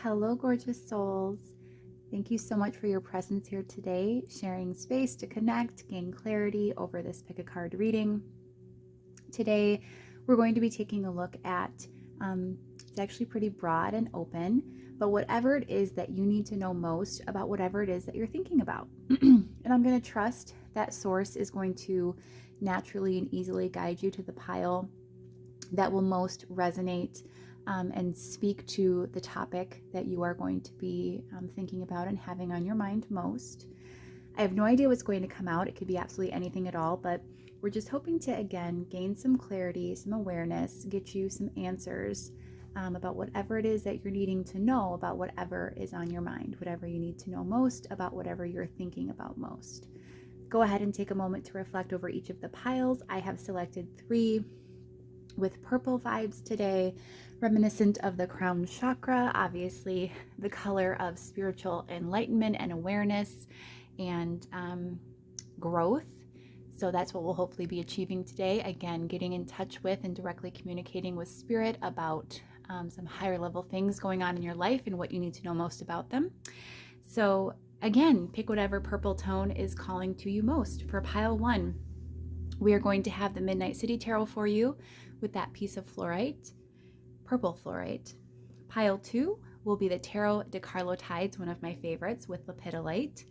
Hello, gorgeous souls. Thank you so much for your presence here today, sharing space to connect, gain clarity over this pick a card reading. Today, we're going to be taking a look at, it's actually pretty broad and open, but whatever it is that you need to know most about whatever it is that you're thinking about. And I'm going to trust that source is going to naturally and easily guide you to the pile that will most resonate and speak to the topic that you are going to be thinking about and having on your mind most. I have no idea what's going to come out. It could be absolutely anything at all, but we're just hoping to, again, gain some clarity, some awareness, get you some answers about whatever it is that you're needing to know about whatever is on your mind, whatever you need to know most about whatever you're thinking about most. Go ahead and take a moment to reflect over each of the piles. I have selected 3 with purple vibes today, reminiscent of the crown chakra, obviously the color of spiritual enlightenment and awareness and growth. So that's what we'll hopefully be achieving today. Again, getting in touch with and directly communicating with spirit about some higher level things going on in your life and what you need to know most about them. So again, pick whatever purple tone is calling to you most. For pile 1, we are going to have the Midnight City Tarot for you with that piece of fluorite, purple fluorite. Pile 2 will be the Tarot de Carlotydes, one of my favorites, with lepidolite.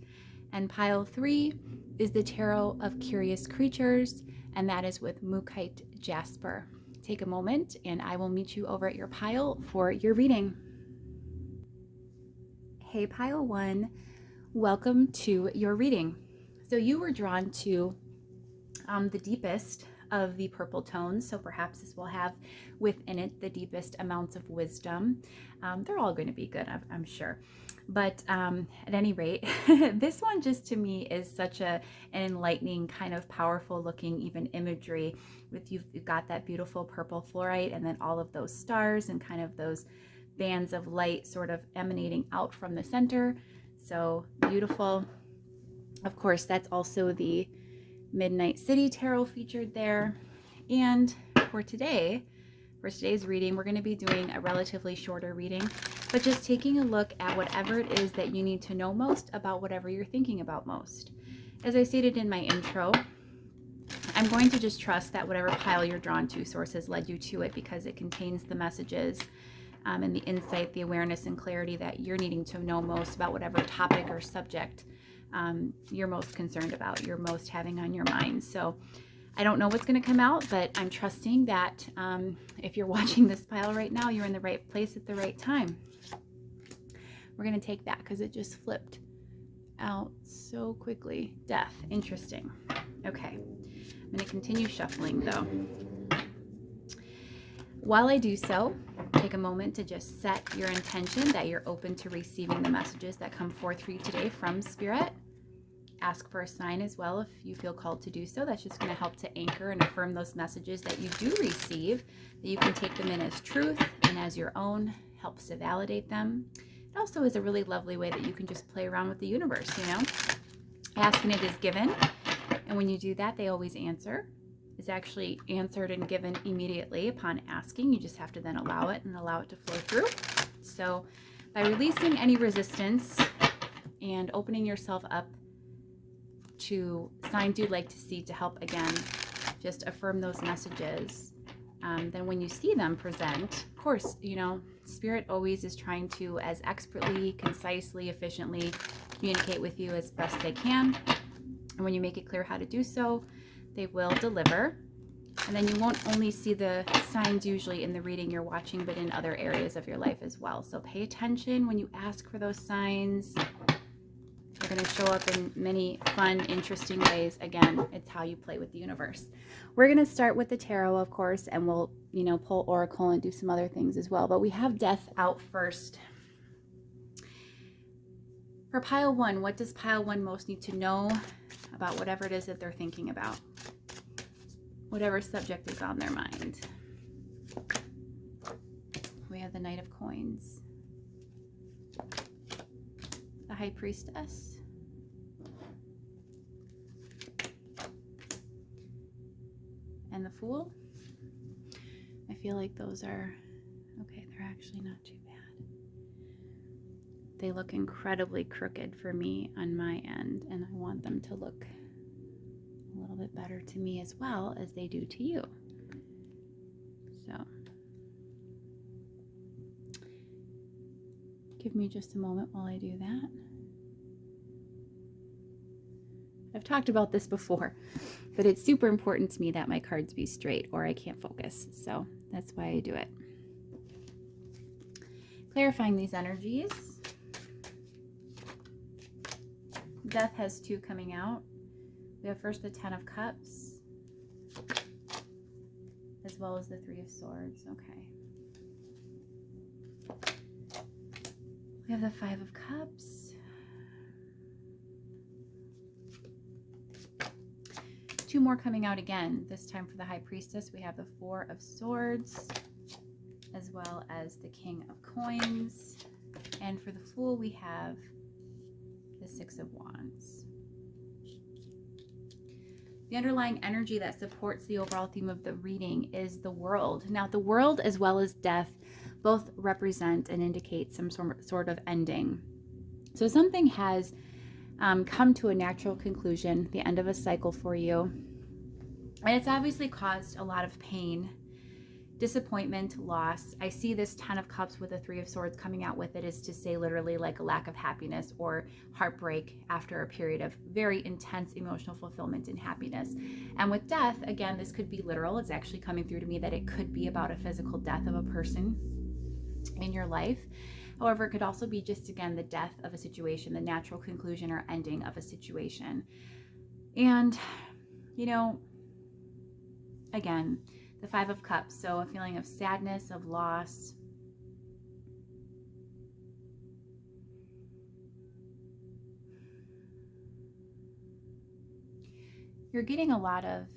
And pile 3 is the Tarot of Curious Creatures, and that is with Moonology Jasper. Take a moment and I will meet you over at your pile for your reading. Hey, pile 1, welcome to your reading. So you were drawn to the deepest of the purple tones, so perhaps this will have within it the deepest amounts of wisdom. They're all going to be good, I'm sure. But at any rate, this one just to me is such an enlightening, kind of powerful looking even imagery. With you've got that beautiful purple fluorite and then all of those stars and kind of those bands of light sort of emanating out from the center. So beautiful. Of course, that's also the Midnight City Tarot featured there. And for today's reading, we're going to be doing a relatively shorter reading, but just taking a look at whatever it is that you need to know most about whatever you're thinking about most. As I stated in my intro, I'm going to just trust that whatever pile you're drawn to, source has led you to it because it contains the messages and the insight, the awareness and clarity that you're needing to know most about whatever topic or subject you're most concerned about, you're most having on your mind. So I don't know what's going to come out, but I'm trusting that if you're watching this pile right now, you're in the right place at the right time. We're going to take that because it just flipped out so quickly. Death. Interesting. Okay. I'm going to continue shuffling though. While I do so, take a moment to just set your intention that you're open to receiving the messages that come forth for you today from Spirit. Ask for a sign as well if you feel called to do so. That's just going to help to anchor and affirm those messages that you do receive, that you can take them in as truth and as your own, helps to validate them. It also is a really lovely way that you can just play around with the universe, you know. Asking it is given, and when you do that, they always answer. Is actually answered and given immediately upon asking. You just have to then allow it and allow it to flow through. So by releasing any resistance and opening yourself up to signs you'd like to see to help, again, just affirm those messages, then when you see them present, of course, you know, Spirit always is trying to as expertly, concisely, efficiently communicate with you as best they can. And when you make it clear how to do so, they will deliver. And then you won't only see the signs usually in the reading you're watching, but in other areas of your life as well. So pay attention when you ask for those signs. They're going to show up in many fun, interesting ways. Again, it's how you play with the universe. We're going to start with the tarot, of course, and we'll, you know, pull oracle and do some other things as well. But we have death out first. For pile 1, what does pile 1 most need to know about whatever it is that they're thinking about? Whatever subject is on their mind. We have the Knight of Coins, the High Priestess, and the Fool. I feel like those are, okay, they're actually not too bad. they look incredibly crooked for me on my end, and I want them to look a little bit better to me as well as they do to you. So give me just a moment while I do that. I've talked about this before, but it's super important to me that my cards be straight or I can't focus. So that's why I do it. Clarifying these energies. Death has 2 coming out. We have first the 10 of Cups, as well as the 3 of Swords. Okay. We have the 5 of Cups. 2 more coming out again. This time for the High Priestess, we have the 4 of Swords, as well as the King of Coins. And for the Fool, we have the 6 of Wands. The underlying energy that supports the overall theme of the reading is the World. Now, the World as well as death both represent and indicate some sort of ending. So something has come to a natural conclusion, the end of a cycle for you. And it's obviously caused a lot of pain, disappointment, loss. I see this 10 of Cups with the 3 of Swords coming out with it is to say literally like a lack of happiness or heartbreak after a period of very intense emotional fulfillment and happiness. And with death, again, this could be literal. It's actually coming through to me that it could be about a physical death of a person in your life. However, it could also be just, again, the death of a situation, the natural conclusion or ending of a situation. And, you know, again, the 5 of Cups, so a feeling of sadness, of loss. You're getting a lot of,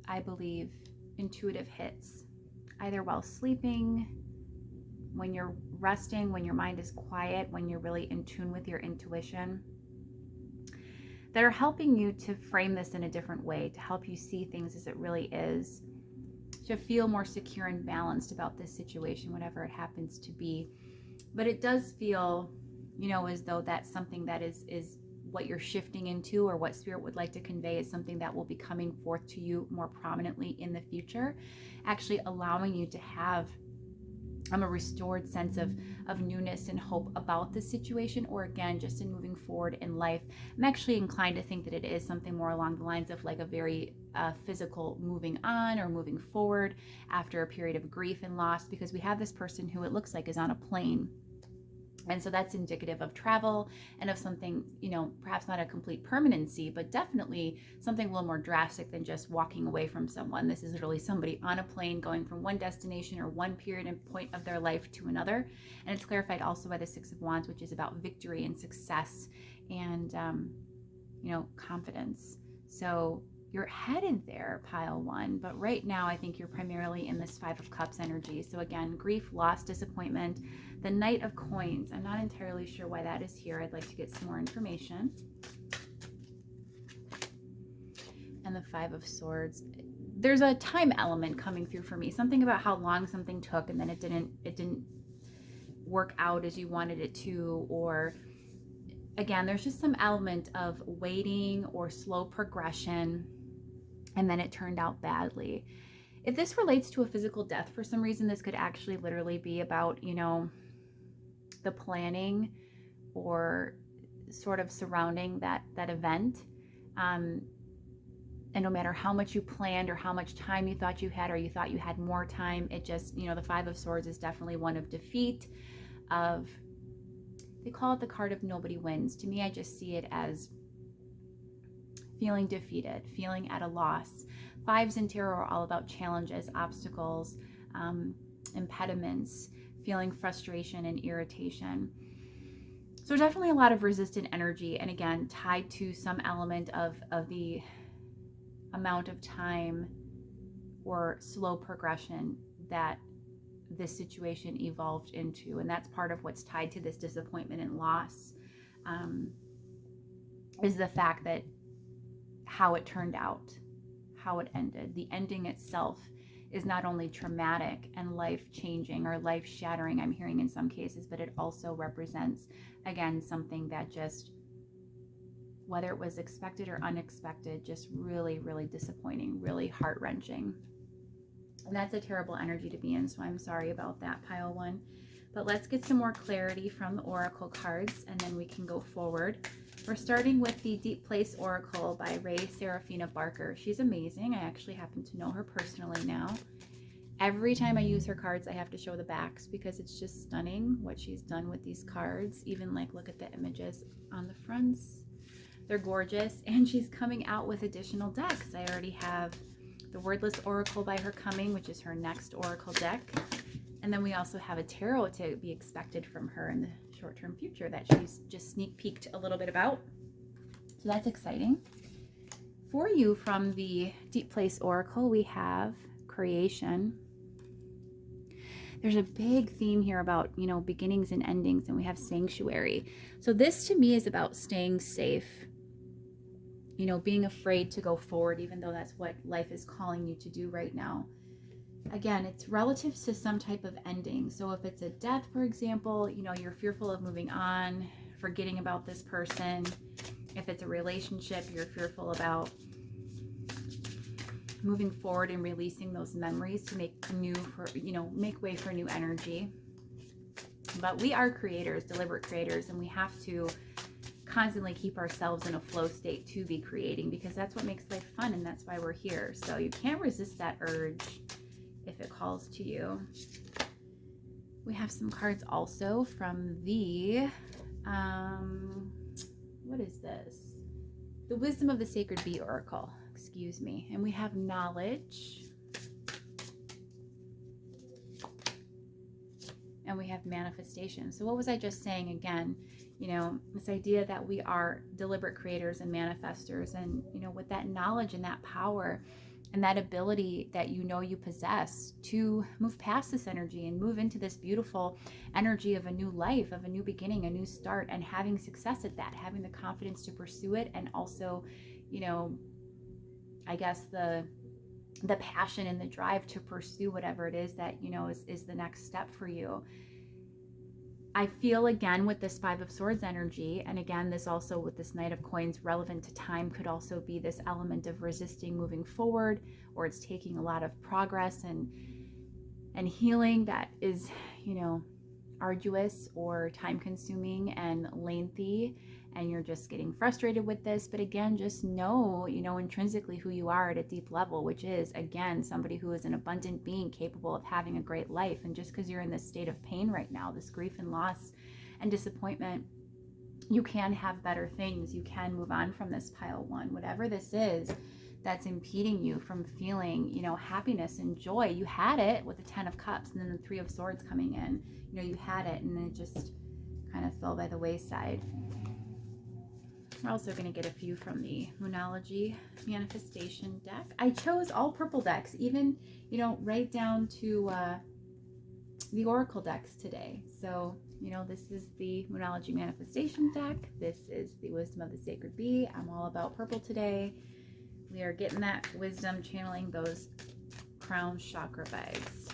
I believe, intuitive hits, either while sleeping, when you're resting, when your mind is quiet, when you're really in tune with your intuition, that are helping you to frame this in a different way, to help you see things as it really is, to feel more secure and balanced about this situation, whatever it happens to be. But it does feel, you know, as though that's something that is what you're shifting into, or what Spirit would like to convey is something that will be coming forth to you more prominently in the future, actually allowing you to have a restored sense of newness and hope about the situation, or again, just in moving forward in life. I'm actually inclined to think that it is something more along the lines of like a very physical moving on or moving forward after a period of grief and loss, because we have this person who it looks like is on a plane. And so that's indicative of travel and of something, you know, perhaps not a complete permanency, but definitely something a little more drastic than just walking away from someone. This is literally somebody on a plane going from one destination or one period and point of their life to another. And it's clarified also by the 6 of Wands, which is about victory and success and, you know, confidence. So you're headed there, pile 1, but right now I think you're primarily in this 5 of Cups energy. So again, grief, loss, disappointment. The Knight of Coins, I'm not entirely sure why that is here. I'd like to get some more information. And the 5 of Swords. There's a time element coming through for me. Something about how long something took and then it didn't work out as you wanted it to, or again, there's just some element of waiting or slow progression, and then it turned out badly. If this relates to a physical death for some reason, this could actually literally be about, you know, the planning or sort of surrounding that event. And no matter how much you planned or how much time you thought you had, or you thought you had more time, it just, you know, the 5 of Swords is definitely one of defeat, of, they call it the card of nobody wins. To me, I just see it as feeling defeated, feeling at a loss. 5s in tarot are all about challenges, obstacles, impediments, feeling frustration and irritation. So definitely a lot of resistant energy, and again, tied to some element of the amount of time or slow progression that this situation evolved into. And that's part of what's tied to this disappointment and loss, is the fact that how it turned out, how it ended. The ending itself is not only traumatic and life-changing or life-shattering, I'm hearing in some cases, but it also represents, again, something that just, whether it was expected or unexpected, just really, really disappointing, really heart-wrenching. And that's a terrible energy to be in, so I'm sorry about that, pile one. But let's get some more clarity from the Oracle cards, and then we can go forward. We're starting with the Deep Place Oracle by Ray Serafina Barker. She's amazing. I actually happen to know her personally now. Every time I use her cards, I have to show the backs because it's just stunning what she's done with these cards. Even like, look at the images on the fronts. They're gorgeous. And she's coming out with additional decks. I already have the Wordless Oracle by her coming, which is her next Oracle deck. And then we also have a tarot to be expected from her in the short-term future that she's just sneak peeked a little bit about. So that's exciting. For you from the Deep Place Oracle, we have creation. There's a big theme here about, you know, beginnings and endings, and we have sanctuary. So this to me is about staying safe, you know, being afraid to go forward, even though that's what life is calling you to do right now. Again, it's relative to some type of ending. So if it's a death, for example, you know, you're fearful of moving on, forgetting about this person. If it's a relationship, you're fearful about moving forward and releasing those memories to make make way for new energy. But we are creators, deliberate creators, and we have to constantly keep ourselves in a flow state to be creating, because that's what makes life fun, and that's why we're here. So you can't resist that urge if it calls to you. We have some cards also from the what is this? The Wisdom of the Sacred Bee Oracle, excuse me. And we have knowledge. And we have manifestation. So what was I just saying again? You know, this idea that we are deliberate creators and manifestors, and, you know, with that knowledge and that power and that ability that you know you possess to move past this energy and move into this beautiful energy of a new life, of a new beginning, a new start, and having success at that, having the confidence to pursue it, and also, you know, I guess the passion and the drive to pursue whatever it is that, you know, is the next step for you. I feel again with this Five of Swords energy, and again, this also with this Knight of Coins relevant to time could also be this element of resisting moving forward, or it's taking a lot of progress and healing that is, you know, arduous or time consuming and lengthy, and you're just getting frustrated with this. But again, just know, you know, intrinsically who you are at a deep level, which is, again, somebody who is an abundant being capable of having a great life. And just because you're in this state of pain right now, this grief and loss and disappointment, you can have better things. You can move on from this, pile one. Whatever this is that's impeding you from feeling, you know, happiness and joy. You had it with the Ten of Cups and then the Three of Swords coming in. You know, you had it, and then it just kind of fell by the wayside. We're also going to get a few from the Moonology Manifestation deck. I chose all purple decks, even, you know, right down to the Oracle decks today. So, you know, this is the Moonology Manifestation deck. This is the Wisdom of the Sacred Bee. I'm all about purple today. We are getting that wisdom, channeling those crown chakra vibes.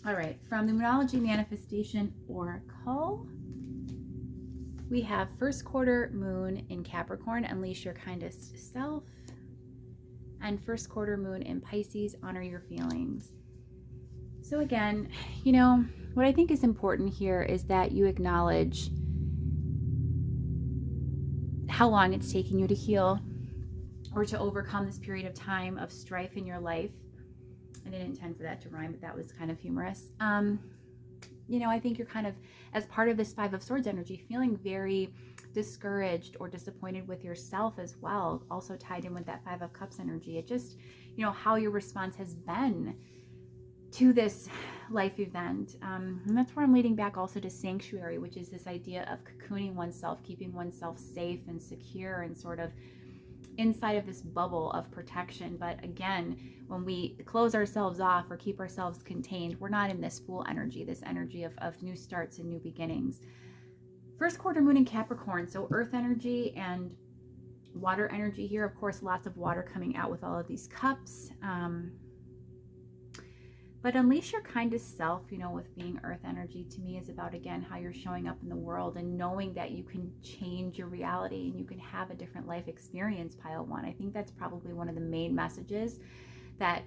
All right, from the Moonology Manifestation Oracle, we have first quarter moon in Capricorn, unleash your kindest self. And first quarter moon in Pisces, honor your feelings. So again, you know, what I think is important here is that you acknowledge how long it's taking you to heal or to overcome this period of time of strife in your life. I didn't intend for that to rhyme, but that was kind of humorous. You know, I think you're kind of, as part of this Five of Swords energy, feeling very discouraged or disappointed with yourself as well, also tied in with that Five of Cups energy. It just, you know, how your response has been to this life event. And that's where I'm leading back also to sanctuary, which is this idea of cocooning oneself, keeping oneself safe and secure and sort of inside of this bubble of protection. But again, when we close ourselves off or keep ourselves contained, we're not in this Fool energy, this energy of new starts and new beginnings. First quarter moon in Capricorn, so earth energy and water energy here. Of course, lots of water coming out with all of these cups. But unleash your kindest self, with being earth energy, to me is about, again, how you're showing up in the world and knowing that you can change your reality and you can have a different life experience, pile one. I think that's probably one of the main messages that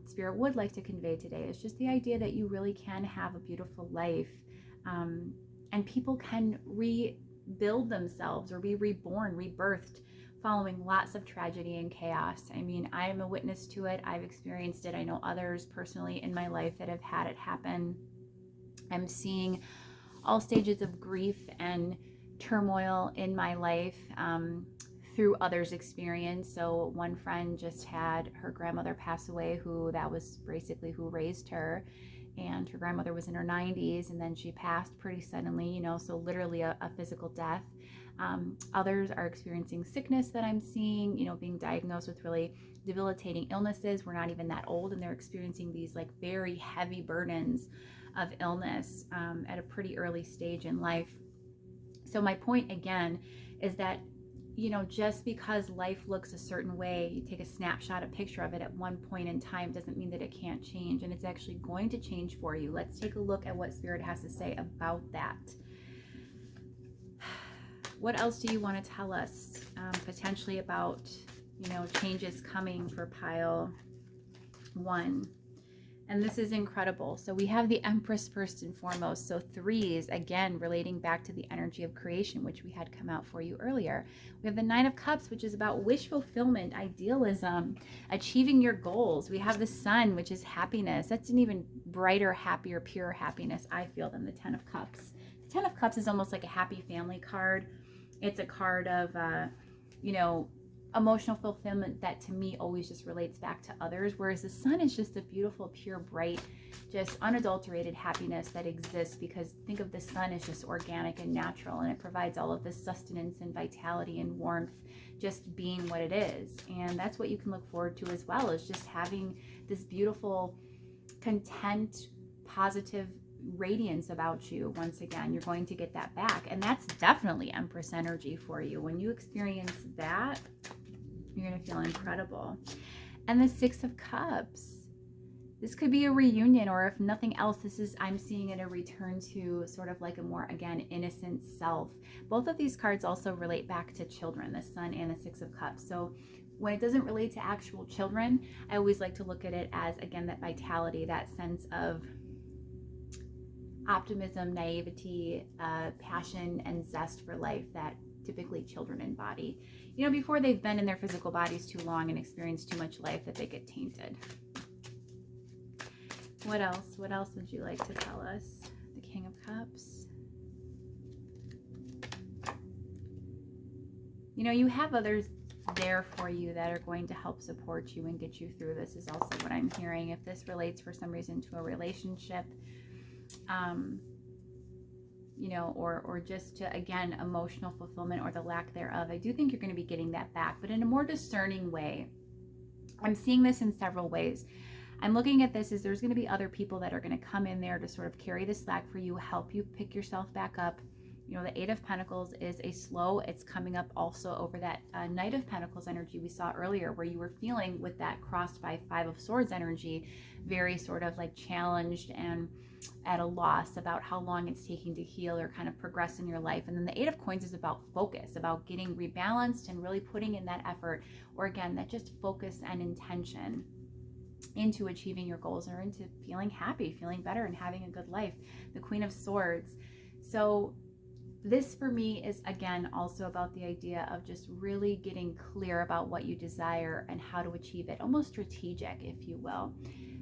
Spirit would like to convey today, is just the idea that you really can have a beautiful life, and people can rebuild themselves or be reborn, rebirthed, following lots of tragedy and chaos. I mean, I am a witness to it. I've experienced it. I know others personally in my life that have had it happen. I'm seeing all stages of grief and turmoil in my life through others' experience. So one friend just had her grandmother pass away, that was basically who raised her. And her grandmother was in her 90s, and then she passed pretty suddenly, so literally a physical death. Others are experiencing sickness that I'm seeing, being diagnosed with really debilitating illnesses. We're not even that old, and they're experiencing these like very heavy burdens of illness at a pretty early stage in life. So my point again is that, just because life looks a certain way, you take a snapshot, a picture of it at one point in time, doesn't mean that it can't change, and it's actually going to change for you. Let's take a look at what Spirit has to say about that. What else do you want to tell us potentially about, changes coming for pile one? And this is incredible. So we have the Empress first and foremost. So threes, again, relating back to the energy of creation, which we had come out for you earlier. We have the Nine of Cups, which is about wish fulfillment, idealism, achieving your goals. We have the Sun, which is happiness. That's an even brighter, happier, pure happiness, I feel, than the Ten of Cups. The Ten of Cups is almost like a happy family card. It's a card of, emotional fulfillment that to me always just relates back to others, whereas the Sun is just a beautiful, pure, bright, just unadulterated happiness that exists, because think of the Sun as just organic and natural, and it provides all of this sustenance and vitality and warmth, just being what it is. And that's what you can look forward to as well, is just having this beautiful, content, positive radiance about you. Once again, you're going to get that back, and that's definitely Empress energy for you. When you experience that, you're going to feel incredible. And the Six of Cups, this could be a reunion, or if nothing else, I'm seeing it a return to sort of like a more, again, innocent self. Both of these cards also relate back to children, the Sun and the Six of Cups. So when it doesn't relate to actual children, I always like to look at it as, again, that vitality, that sense of optimism, naivety, passion, and zest for life that typically children embody, before they've been in their physical bodies too long and experienced too much life that they get tainted. What else would you like to tell us? The King of Cups. You have others there for you that are going to help support you and get you through this, is also what I'm hearing. If this relates for some reason to a relationship, or just to, again, emotional fulfillment or the lack thereof, I do think you're going to be getting that back, but in a more discerning way. I'm seeing this in several ways. I'm looking at this as there's going to be other people that are going to come in there to sort of carry the slack for you, help you pick yourself back up. The Eight of Pentacles is a slow, it's coming up also over that Knight of Pentacles energy we saw earlier, where you were feeling with that crossed by Five of Swords energy, very sort of like challenged and at a loss about how long it's taking to heal or kind of progress in your life. And then the Eight of Coins is about focus, about getting rebalanced and really putting in that effort, or again, that just focus and intention into achieving your goals or into feeling happy, feeling better, and having a good life. The Queen of Swords. So this for me is, again, also about the idea of just really getting clear about what you desire and how to achieve it, almost strategic, if you will.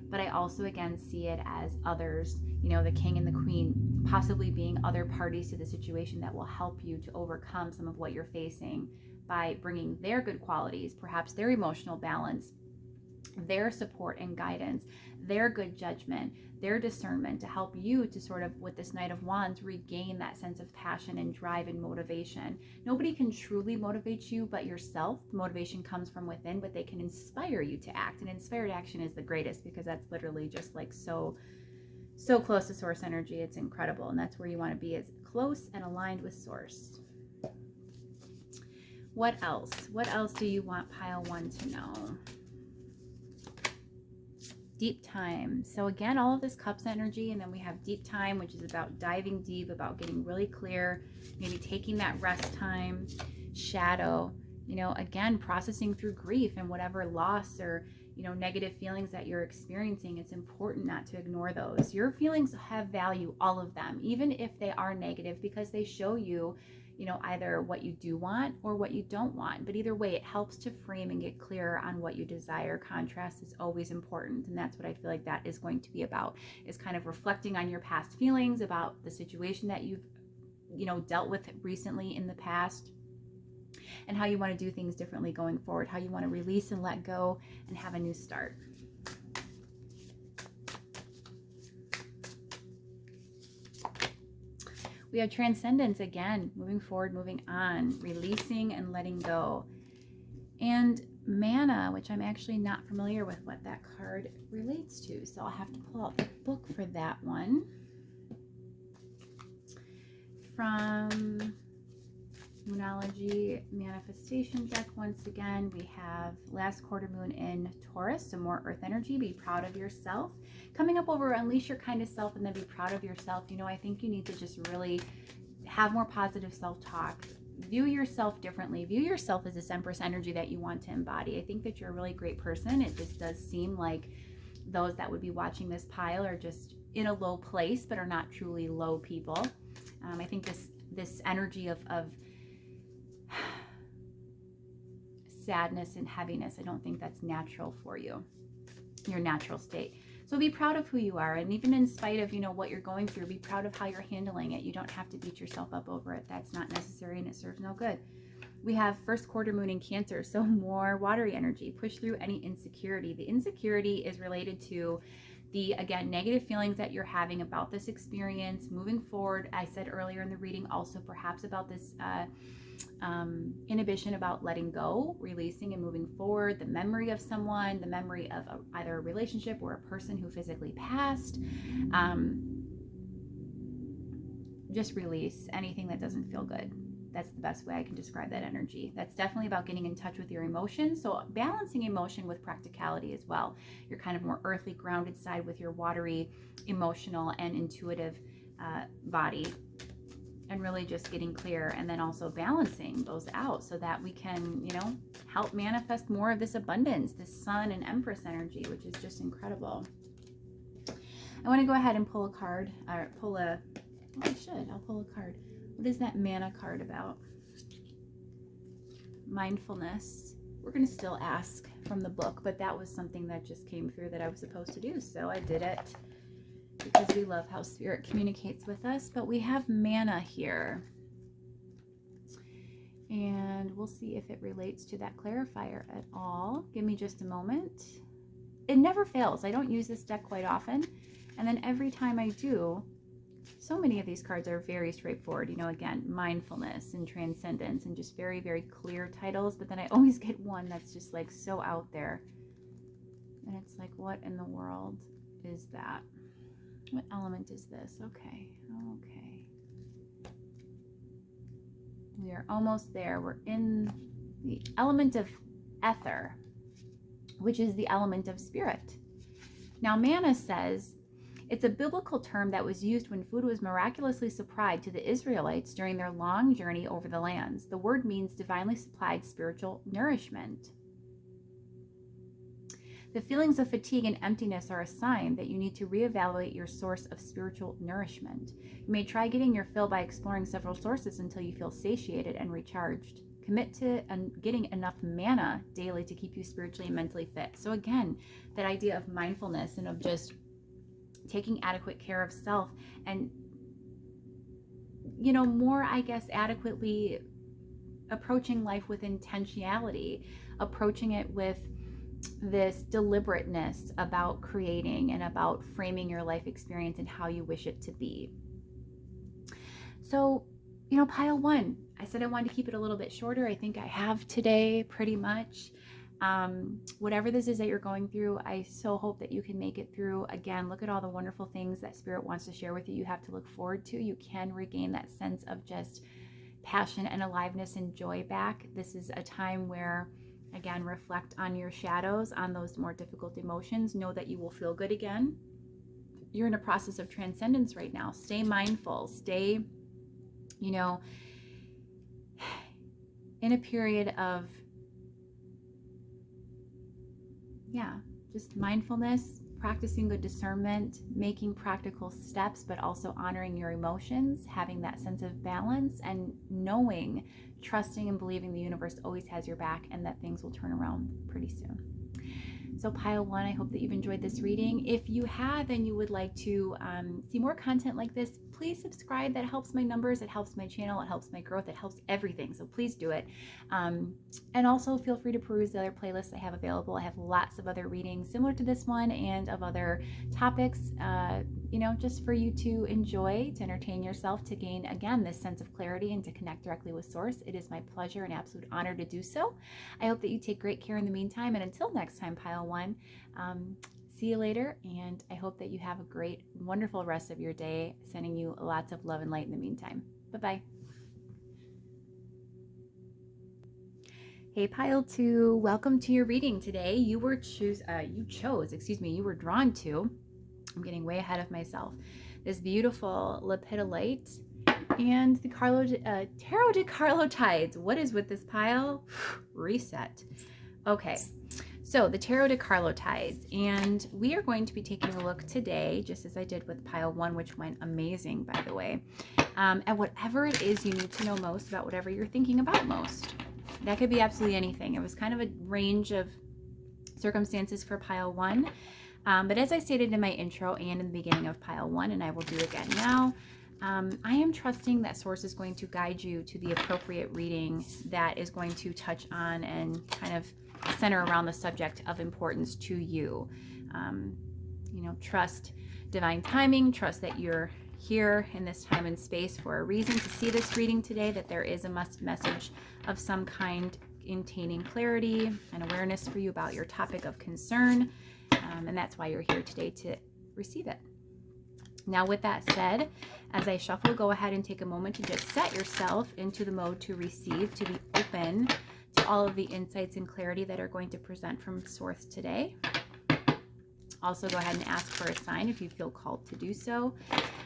But I also, again, see it as others, the King and the Queen, possibly being other parties to the situation that will help you to overcome some of what you're facing by bringing their good qualities, perhaps their emotional balance, their support and guidance, their good judgment, their discernment, to help you to sort of, with this Knight of Wands, regain that sense of passion and drive and motivation. Nobody can truly motivate you but yourself. The motivation comes from within, but they can inspire you to act. And inspired action is the greatest, because that's literally just like so close to source energy. It's incredible. And that's where you want to be, is close and aligned with source. What else? What else do you want pile one to know? deep time. So again, all of this cups energy, and then we have deep time, which is about diving deep, about getting really clear, maybe taking that rest time. Shadow, again, processing through grief and whatever loss or negative feelings that you're experiencing. It's important not to ignore those. Your feelings have value, all of them, even if they are negative, because they show you either what you do want or what you don't want. But either way, it helps to frame and get clear on what you desire. Contrast is always important, and that's what I feel like that is going to be about, is kind of reflecting on your past feelings about the situation that you've dealt with recently in the past, and how you want to do things differently going forward, how you want to release and let go and have a new start. We have transcendence again, moving forward, moving on, releasing and letting go. And mana, which I'm actually not familiar with what that card relates to, so I'll have to pull out the book for that one. From Moonology manifestation deck, once again, we have last quarter moon in Taurus, so more earth energy. Be proud of yourself. Coming up over unleash your kind of self, and then be proud of yourself. I think you need to just really have more positive self-talk. View yourself differently. View yourself as this Empress energy that you want to embody. I think that you're a really great person. It just does seem like those that would be watching this pile are just in a low place, but are not truly low people. I think this energy of sadness and heaviness, I don't think that's natural for you, your natural state. So be proud of who you are, and even in spite of what you're going through, be proud of how you're handling it. You don't have to beat yourself up over it. That's not necessary, and it serves no good. We have first quarter moon in Cancer, so more watery energy. Push through any insecurity. The insecurity is related to the, again, negative feelings that you're having about this experience moving forward. I said earlier in the reading also perhaps about this inhibition about letting go, releasing and moving forward, the memory of someone, the memory of either a relationship or a person who physically passed. Just release anything that doesn't feel good. That's the best way I can describe that energy. That's definitely about getting in touch with your emotions. So balancing emotion with practicality as well. Your kind of more earthly, grounded side with your watery, emotional, and intuitive body. And really just getting clear, and then also balancing those out so that we can, help manifest more of this abundance, this Sun and Empress energy, which is just incredible. I want to go ahead and pull a card, or I'll pull a card. What is that mana card about? Mindfulness. We're going to still ask from the book, but that was something that just came through that I was supposed to do, so I did it. Because we love how spirit communicates with us. But we have mana here, and we'll see if it relates to that clarifier at all. Give me just a moment. It never fails. I don't use this deck quite often, and then every time I do, so many of these cards are very straightforward. Again, mindfulness and transcendence, and just very, very clear titles. But then I always get one that's just like so out there, and it's like, what in the world is that? What element is this? Okay. We are almost there. We're in the element of ether, which is the element of spirit. Now, mana says it's a biblical term that was used when food was miraculously supplied to the Israelites during their long journey over the lands. The word means divinely supplied spiritual nourishment. The feelings of fatigue and emptiness are a sign that you need to reevaluate your source of spiritual nourishment. You may try getting your fill by exploring several sources until you feel satiated and recharged. Commit to getting enough mana daily to keep you spiritually and mentally fit. So again, that idea of mindfulness and of just taking adequate care of self, and more, I guess, adequately approaching life with intentionality, approaching it with this deliberateness about creating and about framing your life experience and how you wish it to be. So, pile one, I said I wanted to keep it a little bit shorter. I think I have today pretty much. Whatever this is that you're going through, I so hope that you can make it through. Again, look at all the wonderful things that Spirit wants to share with you. You have to look forward to. You can regain that sense of just passion and aliveness and joy back. This is a time where Again, reflect on your shadows, on those more difficult emotions. Know that you will feel good again. You're in a process of transcendence right now. Stay mindful. Stay, you know, in a period of, just mindfulness, practicing good discernment, making practical steps, but also honoring your emotions, having that sense of balance, and knowing, trusting and believing the universe always has your back and that things will turn around pretty soon. So pile 1, I hope that you've enjoyed this reading. If you have and you would like to see more content like this, please subscribe. That helps my numbers, it helps my channel, it helps my growth, it helps everything. So please do it. And also feel free to peruse the other playlists I have available. I have lots of other readings similar to this one and of other topics, just for you to enjoy, to entertain yourself, to gain, again, this sense of clarity and to connect directly with Source. It is my pleasure and absolute honor to do so. I hope that you take great care in the meantime. And until next time, pile 1, see you later. And I hope that you have a great, wonderful rest of your day. Sending you lots of love and light in the meantime. Bye-bye. Hey, pile 2, welcome to your reading today. You were drawn to, I'm getting way ahead of myself, this beautiful lepidolite and the Tarot de Carlotydes. What is with this pile? Reset. Okay, so the Tarot de Carlotydes, and we are going to be taking a look today, just as I did with pile 1, which went amazing, by the way, at whatever it is you need to know most about whatever you're thinking about most. That could be absolutely anything. It was kind of a range of circumstances for pile 1. But as I stated in my intro and in the beginning of pile 1, and I will do again now, I am trusting that Source is going to guide you to the appropriate reading that is going to touch on and kind of center around the subject of importance to you. Trust divine timing, trust that you're here in this time and space for a reason to see this reading today, that there is a message of some kind containing clarity and awareness for you about your topic of concern. And that's why you're here today, to receive it. Now, with that said, as I shuffle, go ahead and take a moment to just set yourself into the mode to receive, to be open to all of the insights and clarity that are going to present from Source today. Also, go ahead and ask for a sign if you feel called to do so.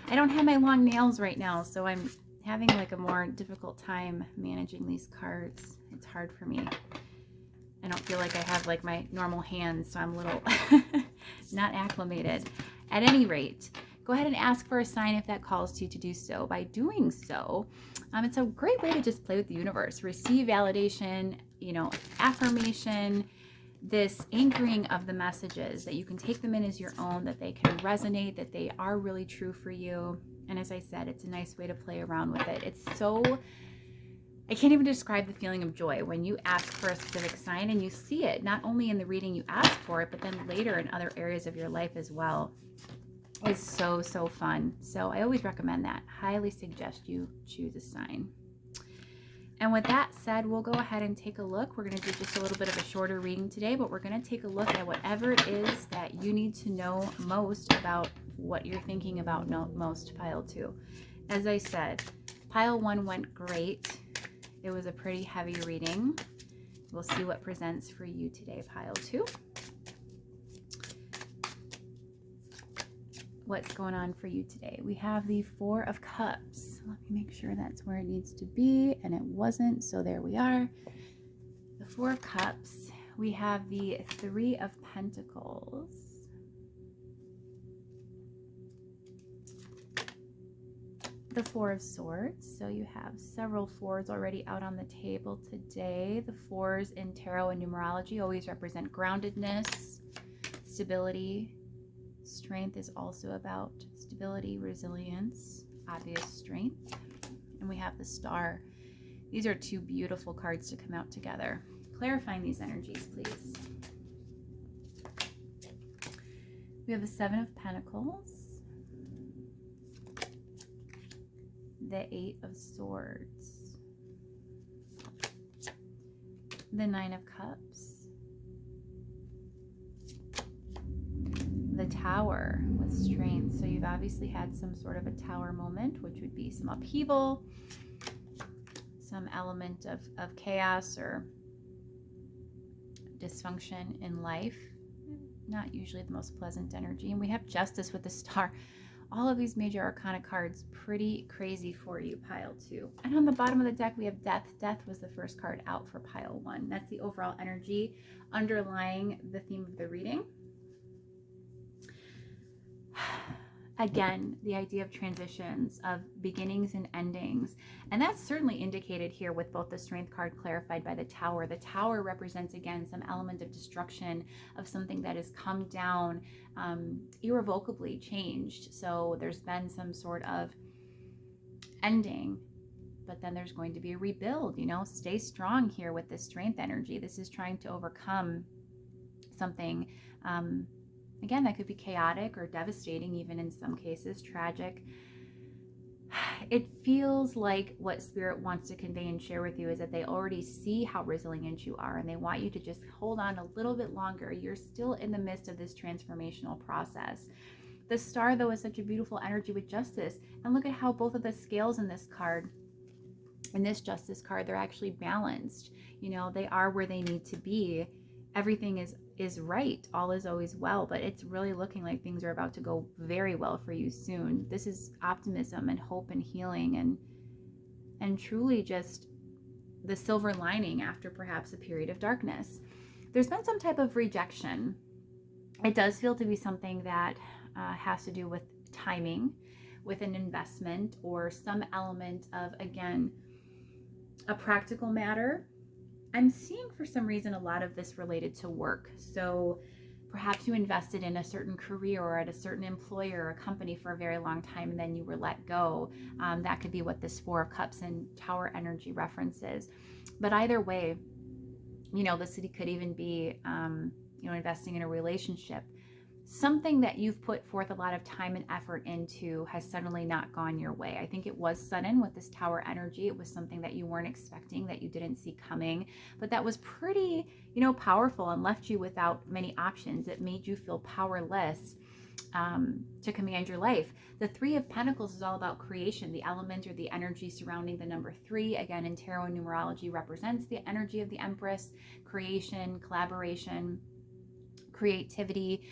I don't have my long nails right now, so I'm having like a more difficult time managing these cards. It's hard for me. I don't feel like I have like my normal hands, so I'm a little not acclimated. At any rate, go ahead and ask for a sign if that calls to you to do so. By doing so, it's a great way to just play with the universe, receive validation, affirmation, this anchoring of the messages, that you can take them in as your own, that they can resonate, that they are really true for you. And as I said, it's a nice way to play around with it. It's so, I can't even describe the feeling of joy when you ask for a specific sign and you see it, not only in the reading you ask for it, but then later in other areas of your life as well. It's so, so fun. So I always recommend that. Highly suggest you choose a sign. And with that said, we'll go ahead and take a look. We're going to do just a little bit of a shorter reading today, but we're going to take a look at whatever it is that you need to know most about what you're thinking about most, pile 2. As I said, pile 1 went great. It was a pretty heavy reading. We'll see what presents for you today, pile 2. What's going on for you today? We have the 4 of Cups. Let me make sure that's where it needs to be, and it wasn't, so there we are. The 4 of Cups. We have the 3 of Pentacles. The 4 of Swords. So you have several 4s already out on the table today. The 4s in tarot and numerology always represent groundedness, stability. Strength is also about stability, resilience, obvious strength. And we have the Star. These are 2 beautiful cards to come out together. Clarifying these energies, please. We have the 7 of Pentacles, the 8 of Swords, the 9 of Cups, the Tower with strength. So you've obviously had some sort of a tower moment, which would be some upheaval, some element of chaos or dysfunction in life. Not usually the most pleasant energy. And we have Justice with the Star. All of these major arcana cards, pretty crazy for you, pile 2. And on the bottom of the deck, we have Death. Death was the first card out for pile 1. That's the overall energy underlying the theme of the reading. Again, the idea of transitions, of beginnings and endings. And that's certainly indicated here with both the Strength card clarified by the Tower. The Tower represents, again, some element of destruction, of something that has come down, irrevocably changed. So there's been some sort of ending, but then there's going to be a rebuild. Stay strong here with this Strength energy. This is trying to overcome something, again, that could be chaotic or devastating, even in some cases, tragic. It feels like what Spirit wants to convey and share with you is that they already see how resilient you are, and they want you to just hold on a little bit longer. You're still in the midst of this transformational process. The Star, though, is such a beautiful energy with Justice. And look at how both of the scales in this card, in this Justice card, they're actually balanced. They are where they need to be. Everything is right. All is always well, but it's really looking like things are about to go very well for you soon. This is optimism and hope and healing and truly just the silver lining after perhaps a period of darkness. There's been some type of rejection. It does feel to be something that has to do with timing, with an investment, or some element of, again, a practical matter. I'm seeing for some reason a lot of this related to work. So perhaps you invested in a certain career or at a certain employer or a company for a very long time, and then you were let go. That could be what this Four of Cups and Tower energy references. But either way, the city could even be, investing in a relationship. Something that you've put forth a lot of time and effort into has suddenly not gone your way. I think it was sudden with this Tower energy. It was something that you weren't expecting, that you didn't see coming, but that was pretty, powerful and left you without many options. It made you feel powerless to command your life. The Three of Pentacles is all about creation. The element or the energy surrounding the number 3, again, in tarot and numerology, represents the energy of the Empress, creation, collaboration, creativity.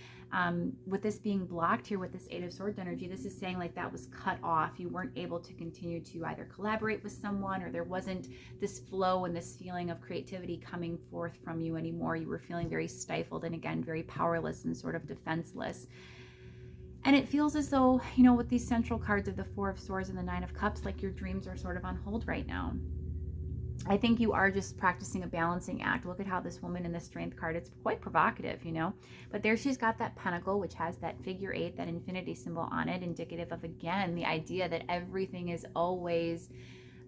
With this being blocked here with this Eight of Swords energy, this is saying like that was cut off. You weren't able to continue to either collaborate with someone, or there wasn't this flow and this feeling of creativity coming forth from you anymore. You were feeling very stifled and, again, very powerless and sort of defenseless. And it feels as though, with these central cards of the Four of Swords and the Nine of Cups, like your dreams are sort of on hold right now. I think you are just practicing a balancing act. Look at how this woman in the Strength card, it's quite provocative, but there she's got that pentacle, which has that figure 8, that infinity symbol on it, indicative of, again, the idea that everything is always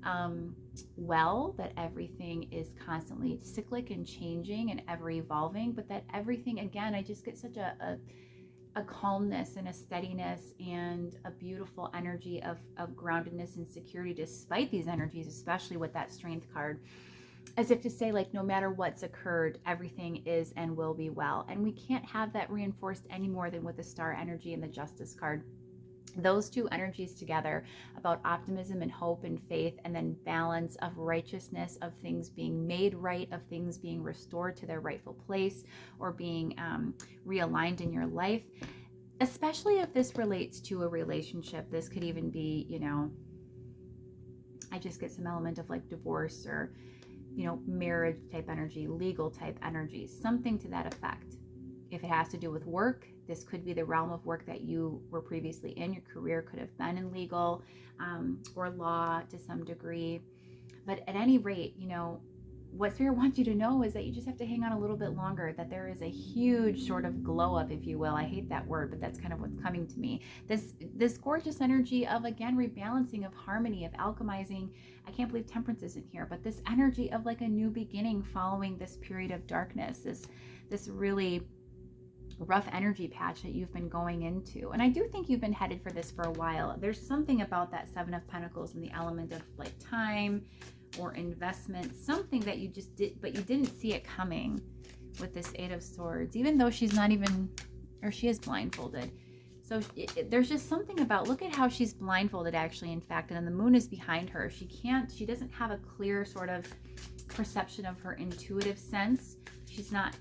that everything is constantly cyclic and changing and ever evolving, but that everything, again, I just get such a calmness and a steadiness and a beautiful energy of groundedness and security despite these energies, especially with that Strength card, as if to say, like, no matter what's occurred, everything is and will be well. And we can't have that reinforced any more than with the Star energy and the Justice card. Those two energies together, about optimism and hope and faith, and then balance of righteousness, of things being made right, of things being restored to their rightful place, or being realigned in your life. Especially if this relates to a relationship, this could even be, I just get some element of like divorce or, marriage type energy, legal type energy, something to that effect. If it has to do with work, this could be the realm of work that you were previously in. Your career could have been in legal or law to some degree. But at any rate, what Spirit wants you to know is that you just have to hang on a little bit longer, that there is a huge sort of glow up, if you will. I hate that word, but that's kind of what's coming to me. This gorgeous energy of, again, rebalancing, of harmony, of alchemizing. I can't believe Temperance isn't here, but this energy of like a new beginning following this period of darkness, this really rough energy patch that you've been going into. And I do think you've been headed for this for a while. There's something about that Seven of Pentacles and the element of like time or investment, something that you just did, but you didn't see it coming with this Eight of Swords, even though she's not even, or she is blindfolded. So there's just something about, look at how she's blindfolded actually, in fact, and then the moon is behind her. She doesn't have a clear sort of perception of her intuitive sense. She's not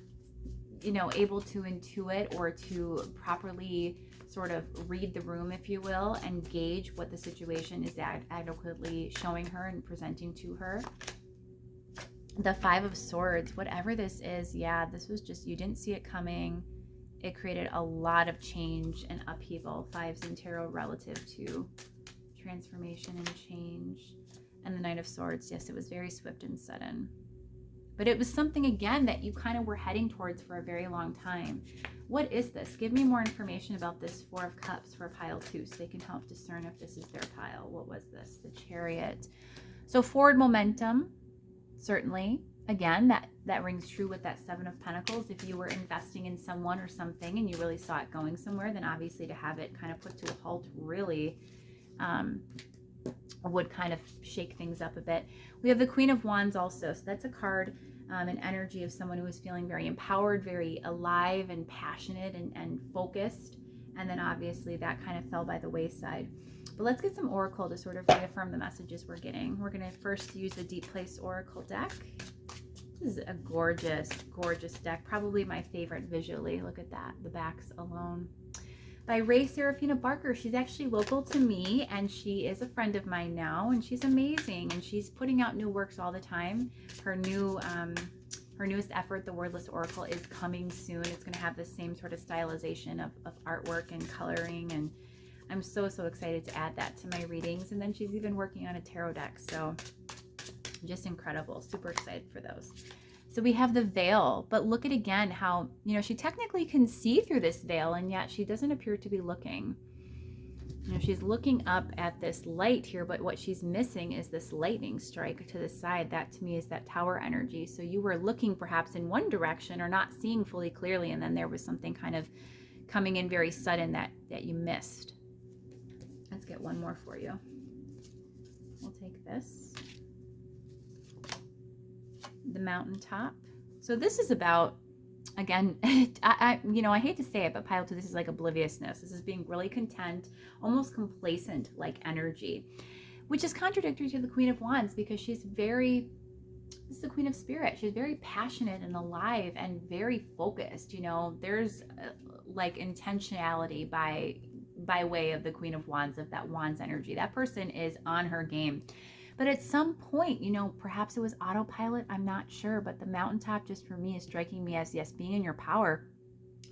able to intuit or to properly sort of read the room, if you will, and gauge what the situation is adequately showing her and presenting to her. The Five of Swords, whatever this is, yeah, this was just, you didn't see it coming. It created a lot of change and upheaval. Fives in tarot relative to transformation and change. And the Knight of Swords, yes, it was very swift and sudden. But it was something, again, that you kind of were heading towards for a very long time. What is this? Give me more information about this Four of Cups for pile 2 so they can help discern if this is their pile. What was this? The Chariot. So forward momentum, certainly. Again, that rings true with that Seven of Pentacles. If you were investing in someone or something and you really saw it going somewhere, then obviously to have it kind of put to a halt really would kind of shake things up a bit. We have the Queen of Wands also. So that's a card, an energy of someone who is feeling very empowered, very alive and passionate and focused. And then obviously that kind of fell by the wayside. But let's get some Oracle to sort of reaffirm the messages we're getting. We're going to first use the Deep Place Oracle deck. This is a gorgeous, gorgeous deck. Probably my favorite visually. Look at that, the backs alone. By Ray Serafina Barker. She's actually local to me, and she is a friend of mine now, and she's amazing, and she's putting out new works all the time. Her newest effort, the Wordless Oracle, is coming soon. It's going to have the same sort of stylization of artwork and coloring, and I'm so excited to add that to my readings. And then she's even working on a tarot deck, so just incredible. Super excited for those. So we have the veil, but look at again how, she technically can see through this veil, and yet she doesn't appear to be looking. She's looking up at this light here, but what she's missing is this lightning strike to the side. That to me is that Tower energy. So you were looking perhaps in one direction or not seeing fully clearly, and then there was something kind of coming in very sudden that you missed. Let's get one more for you. We'll take this. The Mountaintop. So this is about, again, I hate to say it, but pile 2, this is like obliviousness. This is being really content, almost complacent like energy, which is contradictory to the Queen of Wands, because this is the Queen of Spirit. She's very passionate and alive and very focused. There's like intentionality by way of the Queen of Wands, of that Wands energy. That person is on her game. But at some point, perhaps it was autopilot, I'm not sure, but the Mountaintop just for me is striking me as, yes, being in your power,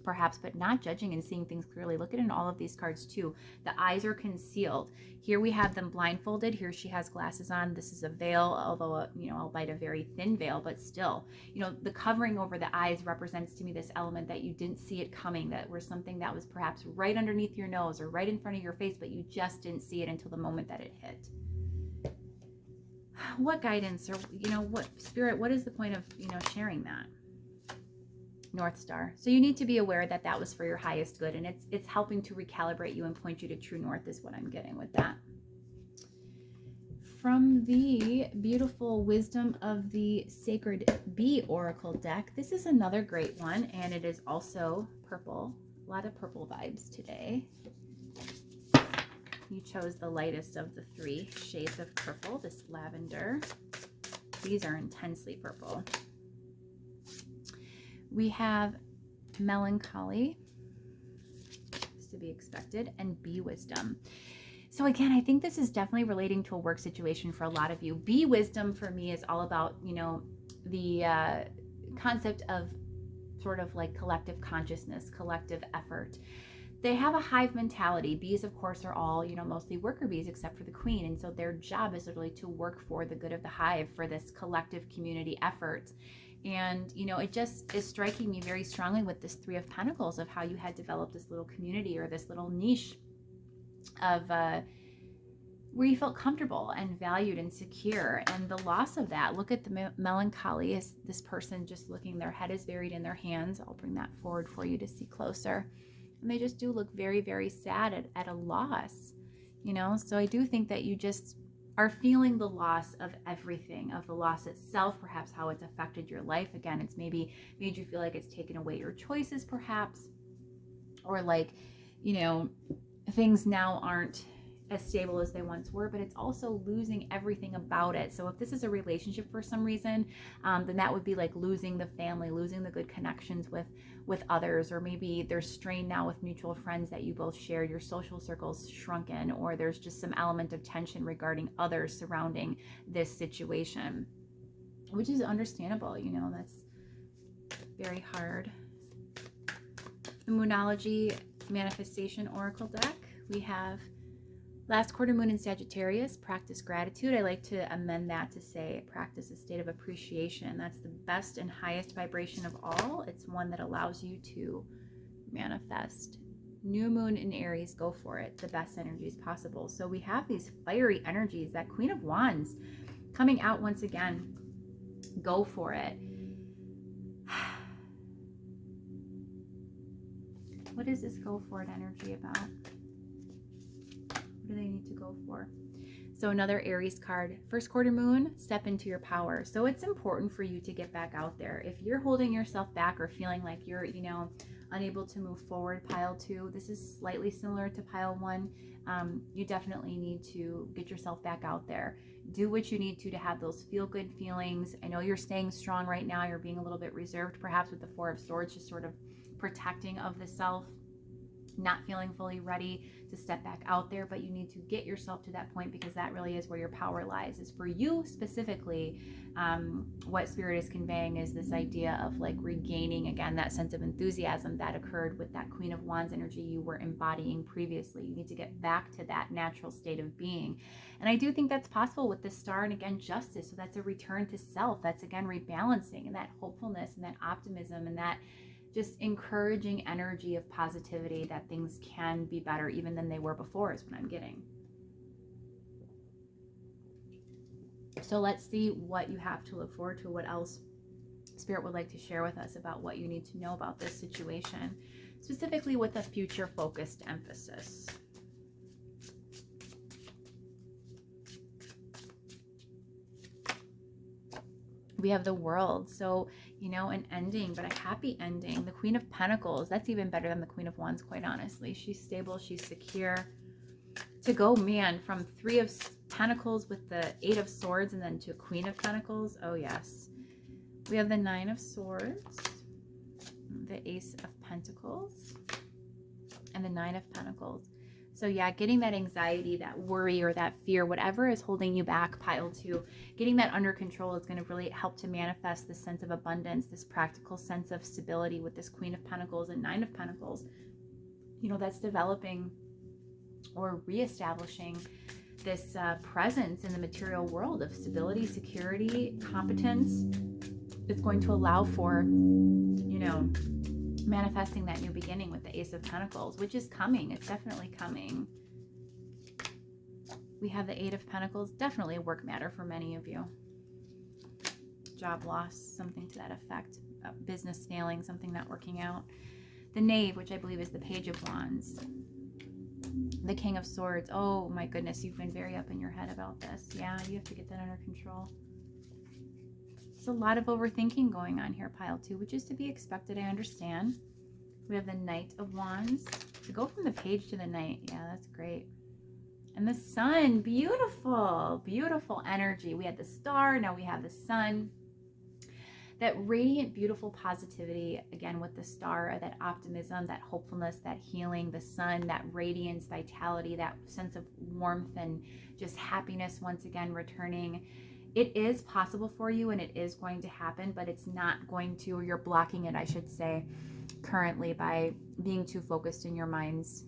perhaps, but not judging and seeing things clearly. Look at it in all of these cards too. The eyes are concealed. Here we have them blindfolded. Here she has glasses on. This is a veil, although, albeit a very thin veil, but still, the covering over the eyes represents to me this element that you didn't see it coming, that was something that was perhaps right underneath your nose or right in front of your face, but you just didn't see it until the moment that it hit. What guidance or, what spirit, what is the point of, sharing that? North Star. So you need to be aware that that was for your highest good, and it's helping to recalibrate you and point you to true north is what I'm getting with that. From the beautiful Wisdom of the Sacred Bee Oracle deck, this is another great one, and it is also purple. A lot of purple vibes today. You chose the lightest of the 3 shades of purple, this lavender. These are intensely purple. We have Melancholy, is to be expected, and Bee Wisdom. So again, I think this is definitely relating to a work situation for a lot of you. Bee Wisdom for me is all about, the concept of sort of like collective consciousness, collective effort. They have a hive mentality. Bees, of course, are all, mostly worker bees except for the queen. And so their job is literally to work for the good of the hive, for this collective community effort. And, it just is striking me very strongly with this 3 of Pentacles of how you had developed this little community or this little niche of where you felt comfortable and valued and secure. And the loss of that, look at the melancholy, is this person just looking, their head is buried in their hands. I'll bring that forward for you to see closer. And they just do look very, very sad at a loss, So I do think that you just are feeling the loss of everything, of the loss itself, perhaps how it's affected your life. Again, it's maybe made you feel like it's taken away your choices, perhaps, or like, things now aren't as stable as they once were, but it's also losing everything about it. So if this is a relationship for some reason, then that would be like losing the family, losing the good connections with others, or maybe there's strain now with mutual friends that you both share, your social circles shrunken, or there's just some element of tension regarding others surrounding this situation, which is understandable. That's very hard. The Moonology Manifestation Oracle deck, we have last quarter moon in Sagittarius, practice gratitude. I like to amend that to say practice a state of appreciation. That's the best and highest vibration of all. It's one that allows you to manifest. New moon in Aries, go for it. The best energies possible. So we have these fiery energies, that Queen of Wands coming out once again. Go for it. What is this go for it energy about? What do they need to go for? So another Aries card. First quarter moon, step into your power. So it's important for you to get back out there. If you're holding yourself back or feeling like you're, unable to move forward, pile 2, this is slightly similar to pile 1. You definitely need to get yourself back out there. Do what you need to have those feel-good feelings. I know you're staying strong right now. You're being a little bit reserved, perhaps with the Four of Swords, just sort of protecting of the self, not feeling fully ready to step back out there, but you need to get yourself to that point, because that really is where your power lies. Is for you specifically. What Spirit is conveying is this idea of like regaining again that sense of enthusiasm that occurred with that Queen of Wands energy you were embodying previously. You need to get back to that natural state of being, and I do think that's possible with the Star and again Justice. So that's a return to self. That's again rebalancing, and that hopefulness and that optimism and that just encouraging energy of positivity that things can be better even than they were before is what I'm getting. So let's see what you have to look forward to, what else Spirit would like to share with us about what you need to know about this situation, specifically with a future-focused emphasis. We have the World. So, an ending, but a happy ending. The Queen of Pentacles, that's even better than the Queen of Wands, quite honestly. She's stable, she's secure. To go, man, from 3 of Pentacles with the 8 of Swords and then to Queen of Pentacles. Oh, yes. We have the 9 of Swords, the Ace of Pentacles, and the 9 of Pentacles. So yeah, getting that anxiety, that worry, or that fear, whatever is holding you back, pile 2, getting that under control is going to really help to manifest this sense of abundance, this practical sense of stability with this Queen of Pentacles and 9 of Pentacles. That's developing or reestablishing this presence in the material world of stability, security, competence. It's going to allow for, manifesting that new beginning with the Ace of Pentacles, which is coming. It's definitely coming. We have the 8 of Pentacles, definitely a work matter for many of you. Job loss, something to that effect. Business failing, something not working out. The Knave, which I believe is the Page of Wands. The King of Swords. Oh my goodness, you've been very up in your head about this. Yeah, you have to get that under control. There's a lot of overthinking going on here, pile 2, which is to be expected, I understand. We have the Knight of Wands. To go from the Page to the Knight, yeah, that's great. And the Sun, beautiful, beautiful energy. We had the Star, now we have the Sun. That radiant, beautiful positivity, again, with the Star, that optimism, that hopefulness, that healing, the Sun, that radiance, vitality, that sense of warmth and just happiness once again returning. It is possible for you and it is going to happen, but it's not going to, or you're blocking it, I should say, currently by being too focused in your mind's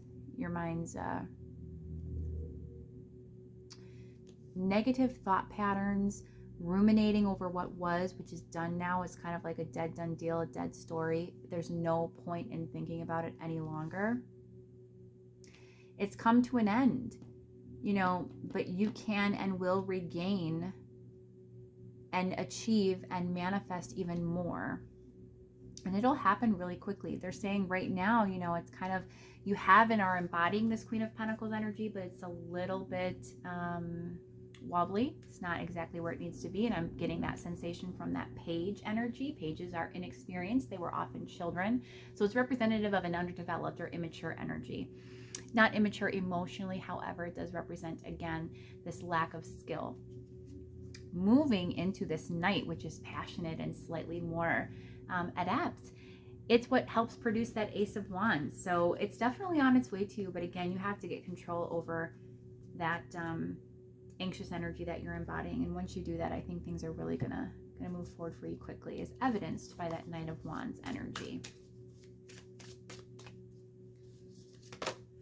negative thought patterns, ruminating over what was, which is done now. Is kind of like a dead done deal, a dead story. There's no point in thinking about it any longer. It's come to an end, but you can and will regain and achieve and manifest even more. And it'll happen really quickly. They're saying right now, it's kind of, you have and are embodying this Queen of Pentacles energy, but it's a little bit wobbly. It's not exactly where it needs to be. And I'm getting that sensation from that Page energy. Pages are inexperienced. They were often children. So it's representative of an underdeveloped or immature energy. Not immature emotionally, however, it does represent, again, this lack of skill. Moving into this Knight, which is passionate and slightly more adept, it's what helps produce that Ace of Wands. So it's definitely on its way to you, but again, you have to get control over that anxious energy that you're embodying. And once you do that, I think things are really gonna move forward for you quickly, as evidenced by that Knight of Wands energy.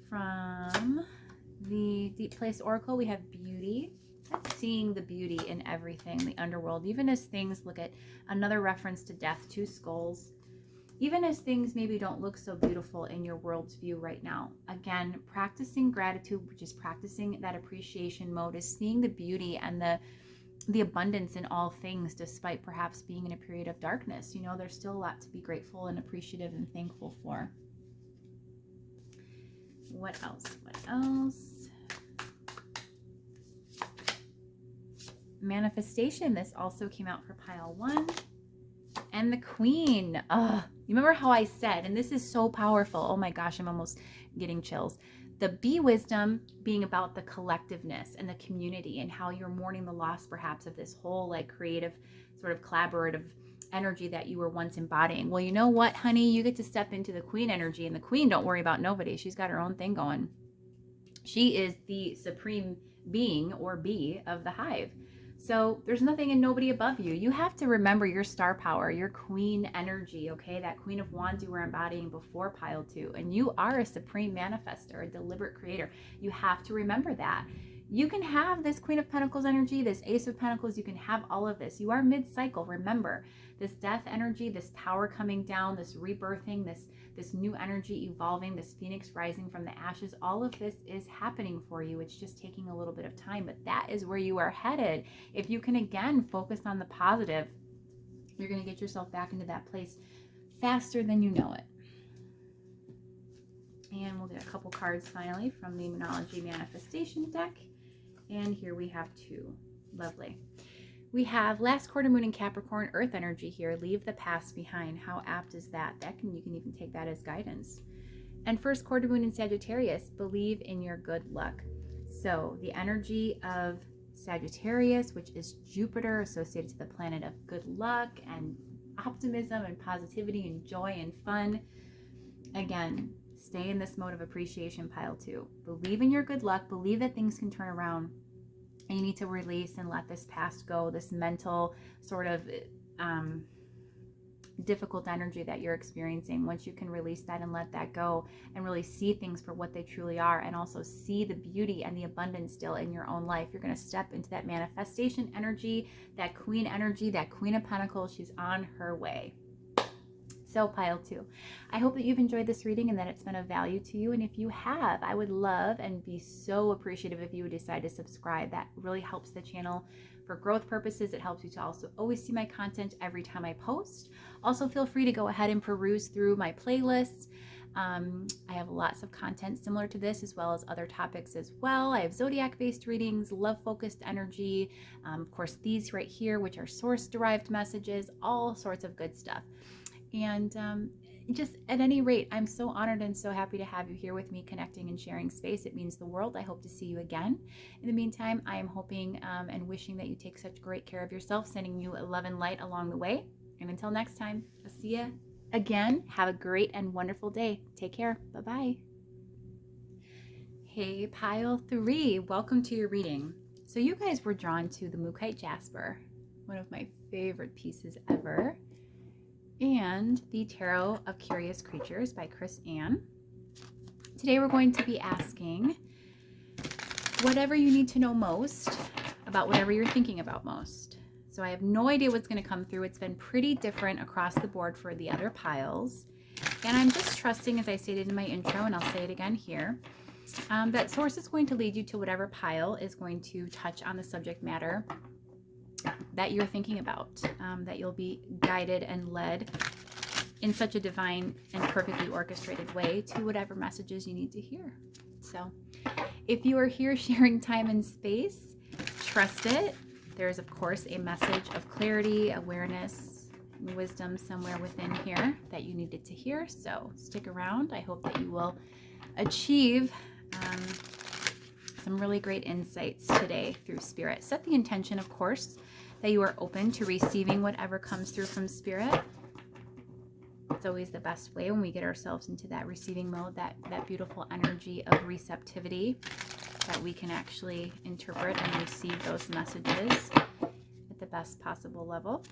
From the Deep Place Oracle, we have beauty. That's seeing the beauty in everything, the underworld, even as things look at another reference to death, 2 skulls. Even as things maybe don't look so beautiful in your world's view right now. Again, practicing gratitude, which is practicing that appreciation mode, is seeing the beauty and the abundance in all things, despite perhaps being in a period of darkness. You know, there's still a lot to be grateful and appreciative and thankful for. What else? What else? Manifestation. This also came out for pile 1. And the Queen. Oh, you remember how I said, and this is so powerful. Oh my gosh, I'm almost getting chills. The Be Wisdom being about the collectiveness and the community, and how you're mourning the loss perhaps of this whole like creative sort of collaborative energy that you were once embodying. Well, you know what, honey? You get to step into the Queen energy, and the Queen don't worry about nobody. She's got her own thing going. She is the supreme being or bee of the hive. So there's nothing and nobody above you. You have to remember your star power, your Queen energy, okay? That Queen of Wands you were embodying before pile 2. And you are a supreme manifester, a deliberate creator. You have to remember that. You can have this Queen of Pentacles energy, this Ace of Pentacles. You can have all of this. You are mid-cycle. Remember, this death energy, this power coming down, this rebirthing, this new energy evolving, this phoenix rising from the ashes, all of this is happening for you. It's just taking a little bit of time, but that is where you are headed. If you can, again, focus on the positive, you're going to get yourself back into that place faster than you know it. And we'll get a couple cards finally from the Moonology Manifestation deck. And here we have 2. Lovely. We have last quarter moon in Capricorn, earth energy here. Leave the past behind. How apt is that? You can even take that as guidance. And first quarter moon in Sagittarius. Believe in your good luck. So the energy of Sagittarius, which is Jupiter, associated to the planet of good luck and optimism and positivity and joy and fun. Again, stay in this mode of appreciation, pile 2. Believe in your good luck. Believe that things can turn around. And you need to release and let this past go, this mental sort of difficult energy that you're experiencing. Once you can release that and let that go and really see things for what they truly are, and also see the beauty and the abundance still in your own life, you're going to step into that manifestation energy, that Queen energy, that Queen of Pentacles. She's on her way. So pile 2, I hope that you've enjoyed this reading and that it's been of value to you. And if you have, I would love and be so appreciative if you would decide to subscribe. That really helps the channel for growth purposes. It helps you to also always see my content every time I post. Also, feel free to go ahead and peruse through my playlists. I have lots of content similar to this, as well as other topics as well. I have zodiac-based readings, love-focused energy, of course these right here, which are source-derived messages, all sorts of good stuff. And just at any rate, I'm so honored and so happy to have you here with me, connecting and sharing space. It means the world. I hope to see you again. In the meantime, I am hoping and wishing that you take such great care of yourself, sending you love and light along the way. And until next time, I'll see you again. Have a great and wonderful day. Take care. Bye-bye. Hey, pile 3, welcome to your reading. So you guys were drawn to the Moonology Jasper, one of my favorite pieces ever, and the Tarot of Curious Creatures by Chris Ann. Today we're going to be asking whatever you need to know most about whatever you're thinking about most. So I have no idea what's going to come through. It's been pretty different across the board for the other piles. And I'm just trusting, as I stated in my intro, and I'll say it again here, that source is going to lead you to whatever pile is going to touch on the subject matter that you're thinking about, that you'll be guided and led in such a divine and perfectly orchestrated way to whatever messages you need to hear. So if you are here sharing time and space, trust it. There's, of course, a message of clarity, awareness, and wisdom somewhere within here that you needed to hear. So stick around. I hope that you will achieve some really great insights today through Spirit. Set the intention, of course, that you are open to receiving whatever comes through from Spirit. It's always the best way when we get ourselves into that receiving mode, that beautiful energy of receptivity, that we can actually interpret and receive those messages at the best possible level.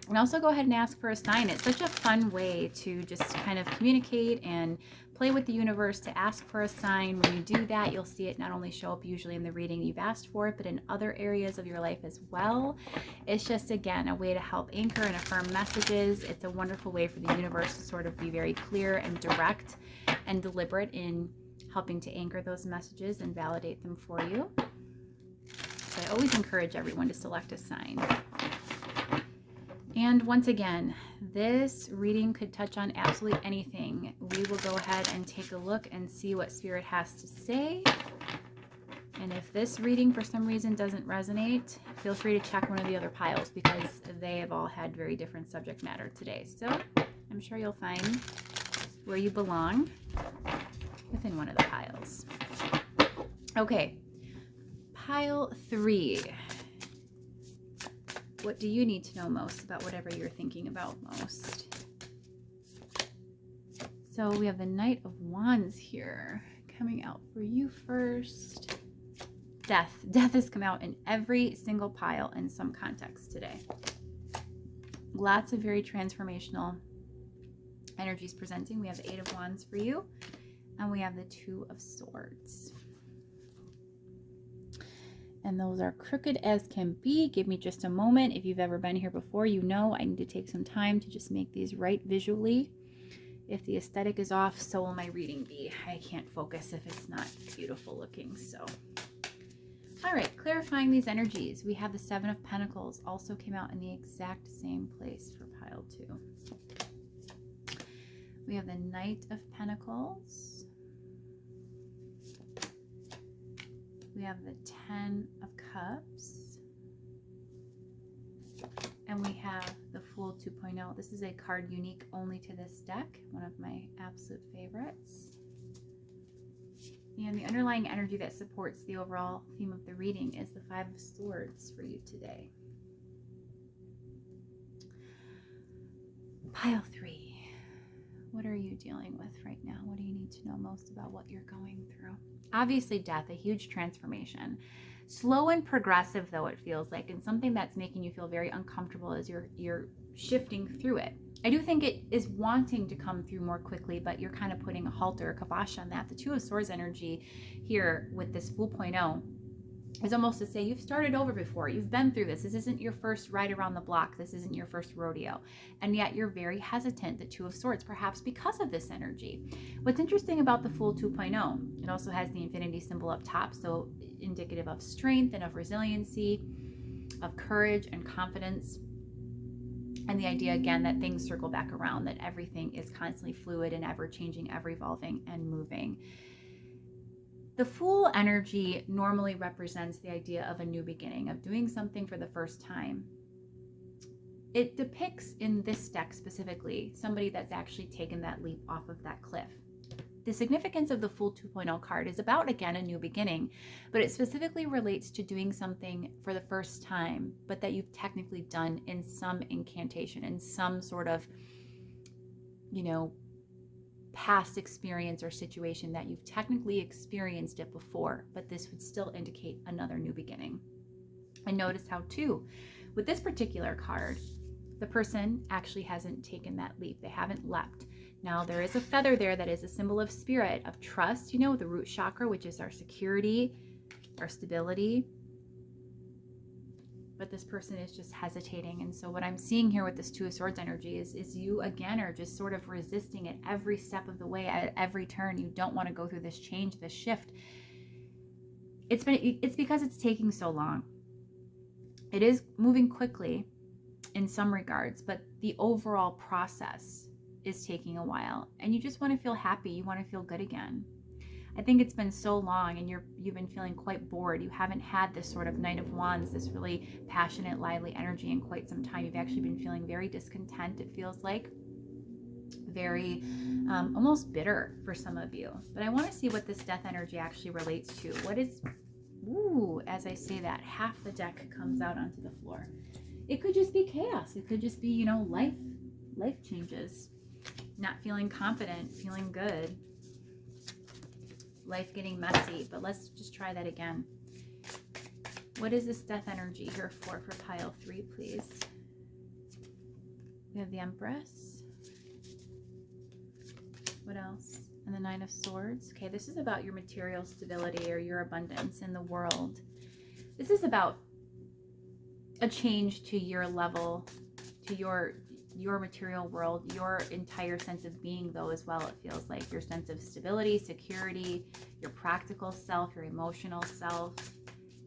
And also go ahead and ask for a sign. It's such a fun way to just kind of communicate and play with the universe, to ask for a sign. When you do that, you'll see it not only show up usually in the reading you've asked for, but in other areas of your life as well. It's just, again, a way to help anchor and affirm messages. It's a wonderful way for the universe to sort of be very clear and direct and deliberate in helping to anchor those messages and validate them for you. So I always encourage everyone to select a sign. And once again, this reading could touch on absolutely anything. We will go ahead and take a look and see what Spirit has to say. And if this reading for some reason doesn't resonate, feel free to check one of the other piles, because they have all had very different subject matter today. So I'm sure you'll find where you belong within one of the piles. Okay, pile 3. What do you need to know most about whatever you're thinking about most? So we have the Knight of Wands here coming out for you first. Death. Death has come out in every single pile in some context today. Lots of very transformational energies presenting. We have the 8 of Wands for you, and we have the 2 of Swords. And those are crooked as can be. Give me just a moment. If you've ever been here before, you know I need to take some time to just make these right visually. If the aesthetic is off, so will my reading be. I can't focus if it's not beautiful looking. So, all right, clarifying these energies. We have the 7 of Pentacles, also came out in the exact same place for pile 2. We have the Knight of Pentacles. We have the 10 of Cups, and we have the Fool 2.0. This is a card unique only to this deck, one of my absolute favorites. And the underlying energy that supports the overall theme of the reading is the 5 of Swords for you today. Pile 3. What are you dealing with right now? What do you need to know most about what you're going through? Obviously, death, a huge transformation. Slow and progressive, though, it feels like, and something that's making you feel very uncomfortable as you're shifting through it. I do think it is wanting to come through more quickly, but you're kind of putting a halter, a kibosh on that. The 2 of Swords energy here with this Fool 0.0 is almost to say you've started over before. You've been through this. This isn't your first ride around the block. This isn't your first rodeo. And yet you're very hesitant, the 2 of Swords, perhaps because of this energy. What's interesting about the Fool 2.0, it also has the infinity symbol up top, so indicative of strength and of resiliency, of courage and confidence. And the idea, again, that things circle back around, that everything is constantly fluid and ever-changing, ever-evolving, and moving. The Fool energy normally represents the idea of a new beginning, of doing something for the first time. It depicts, in this deck specifically, somebody that's actually taken that leap off of that cliff. The significance of the Fool 2.0 card is about, again, a new beginning, but it specifically relates to doing something for the first time, but that you've technically done in some incantation, in some sort of, past experience or situation that you've technically experienced it before, but this would still indicate another new beginning. And notice how, too, with this particular card, the person actually hasn't taken that leap. They haven't leapt. Now, there is a feather there that is a symbol of spirit, of trust, the root chakra, which is our security, our stability. But this person is just hesitating. And so what I'm seeing here with this 2 of Swords energy is you, again, are just sort of resisting at every step of the way, at every turn. You don't want to go through this change, this shift. It's because it's taking so long. It is moving quickly in some regards, but the overall process is taking a while. And you just want to feel happy. You want to feel good again. I think it's been so long and you've been feeling quite bored. You haven't had this sort of Knight of Wands, this really passionate, lively energy in quite some time. You've actually been feeling very discontent, it feels like. very almost bitter for some of you. But I want to see what this death energy actually relates to. What is, ooh, as I say that, half the deck comes out onto the floor. It could just be chaos. It could just be, life changes. Not feeling confident, feeling good. Life getting messy. But let's just try that again. What is this death energy here for pile 3, please? We have the Empress. What else? And the 9 of Swords. Okay, this is about your material stability or your abundance in the world. This is about a change to your level, to your material world, your entire sense of being, though, as well. It feels like your sense of stability, security, your practical self, your emotional self.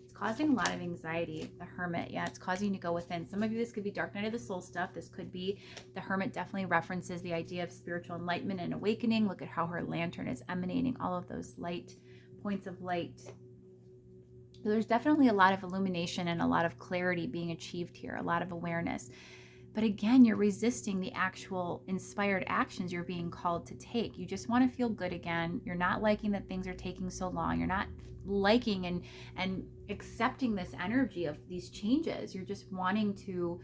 It's causing a lot of anxiety. The Hermit, yeah, it's causing you to go within. Some of you, this could be Dark Night of the Soul stuff. This could be, the Hermit definitely references the idea of spiritual enlightenment and awakening. Look at how her lantern is emanating all of those light, points of light. So there's definitely a lot of illumination and a lot of clarity being achieved here, a lot of awareness. But again, you're resisting the actual inspired actions you're being called to take. You just want to feel good again. You're not liking that things are taking so long. You're not liking and accepting this energy of these changes. You're just wanting to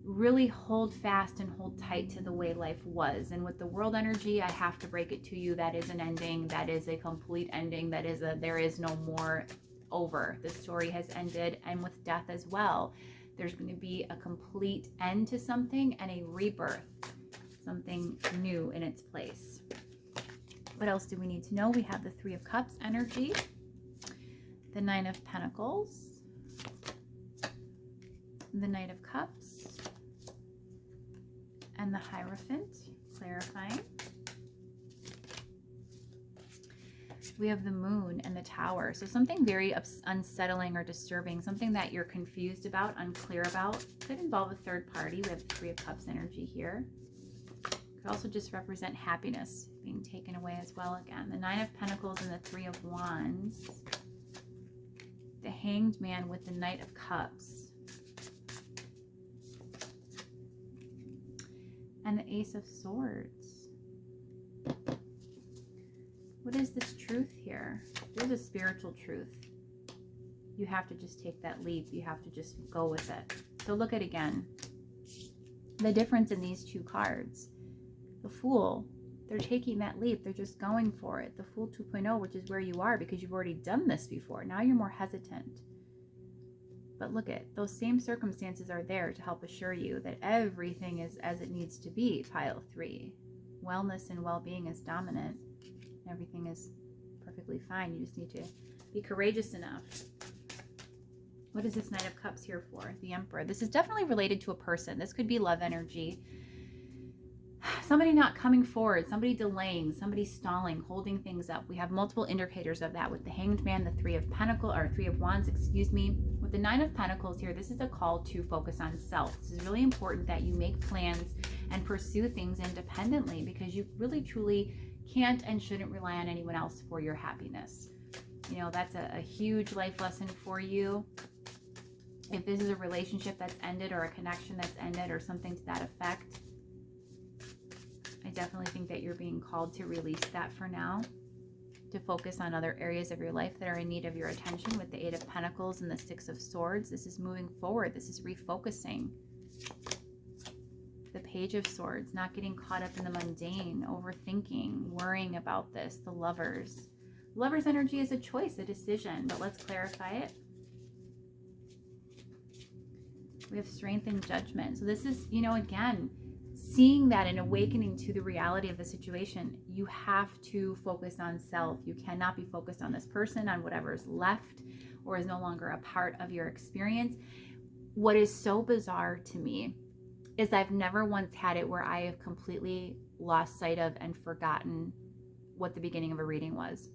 really hold fast and hold tight to the way life was. And with the world energy, I have to break it to you. That is an ending. That is a complete ending. That is there is no more over. The story has ended. And with death as well, there's going to be a complete end to something and a rebirth, something new in its place. What else do we need to know? We have the 3 of Cups energy, the 9 of Pentacles, the Knight of Cups, and the Hierophant, clarifying. We have the Moon and the Tower. So something very unsettling or disturbing, something that you're confused about, unclear about. Could involve a third party. We have the 3 of Cups energy here. Could also just represent happiness being taken away as well again. The 9 of Pentacles and the 3 of Wands. The Hanged Man with the Knight of Cups. And the Ace of Swords. What is this truth here? There's a spiritual truth. You have to just take that leap. You have to just go with it. So look at again the difference in these 2 cards. The Fool, they're taking that leap. They're just going for it. The Fool 2.0, which is where you are because you've already done this before. Now you're more hesitant. But look at those same circumstances are there to help assure you that everything is as it needs to be. Pile 3. Wellness and well-being is dominant. Everything is perfectly fine. You just need to be courageous enough. What is this Knight of Cups here for? The Emperor. This is definitely related to a person. This could be love energy. Somebody not coming forward, somebody delaying, somebody stalling, holding things up. We have multiple indicators of that with the Hanged Man, the 3 of Pentacles, or 3 of Wands, excuse me. With the 9 of Pentacles here, this is a call to focus on self. This is really important that you make plans and pursue things independently because you really truly can't and shouldn't rely on anyone else for your happiness. You know, that's a huge life lesson for you. If this is a relationship that's ended or a connection that's ended or something to that effect, I definitely think that you're being called to release that for now, to focus on other areas of your life that are in need of your attention with the 8 of Pentacles and the 6 of Swords. This is moving forward. This is refocusing. The Page of Swords, not getting caught up in the mundane, overthinking, worrying about this. The Lovers. Lovers energy is a choice, a decision, but let's clarify it. We have Strength and Judgment. So this is, again, seeing that and awakening to the reality of the situation. You have to focus on self. You cannot be focused on this person, on whatever is left or is no longer a part of your experience. What is so bizarre to me is I've never once had it where I have completely lost sight of and forgotten what the beginning of a reading was.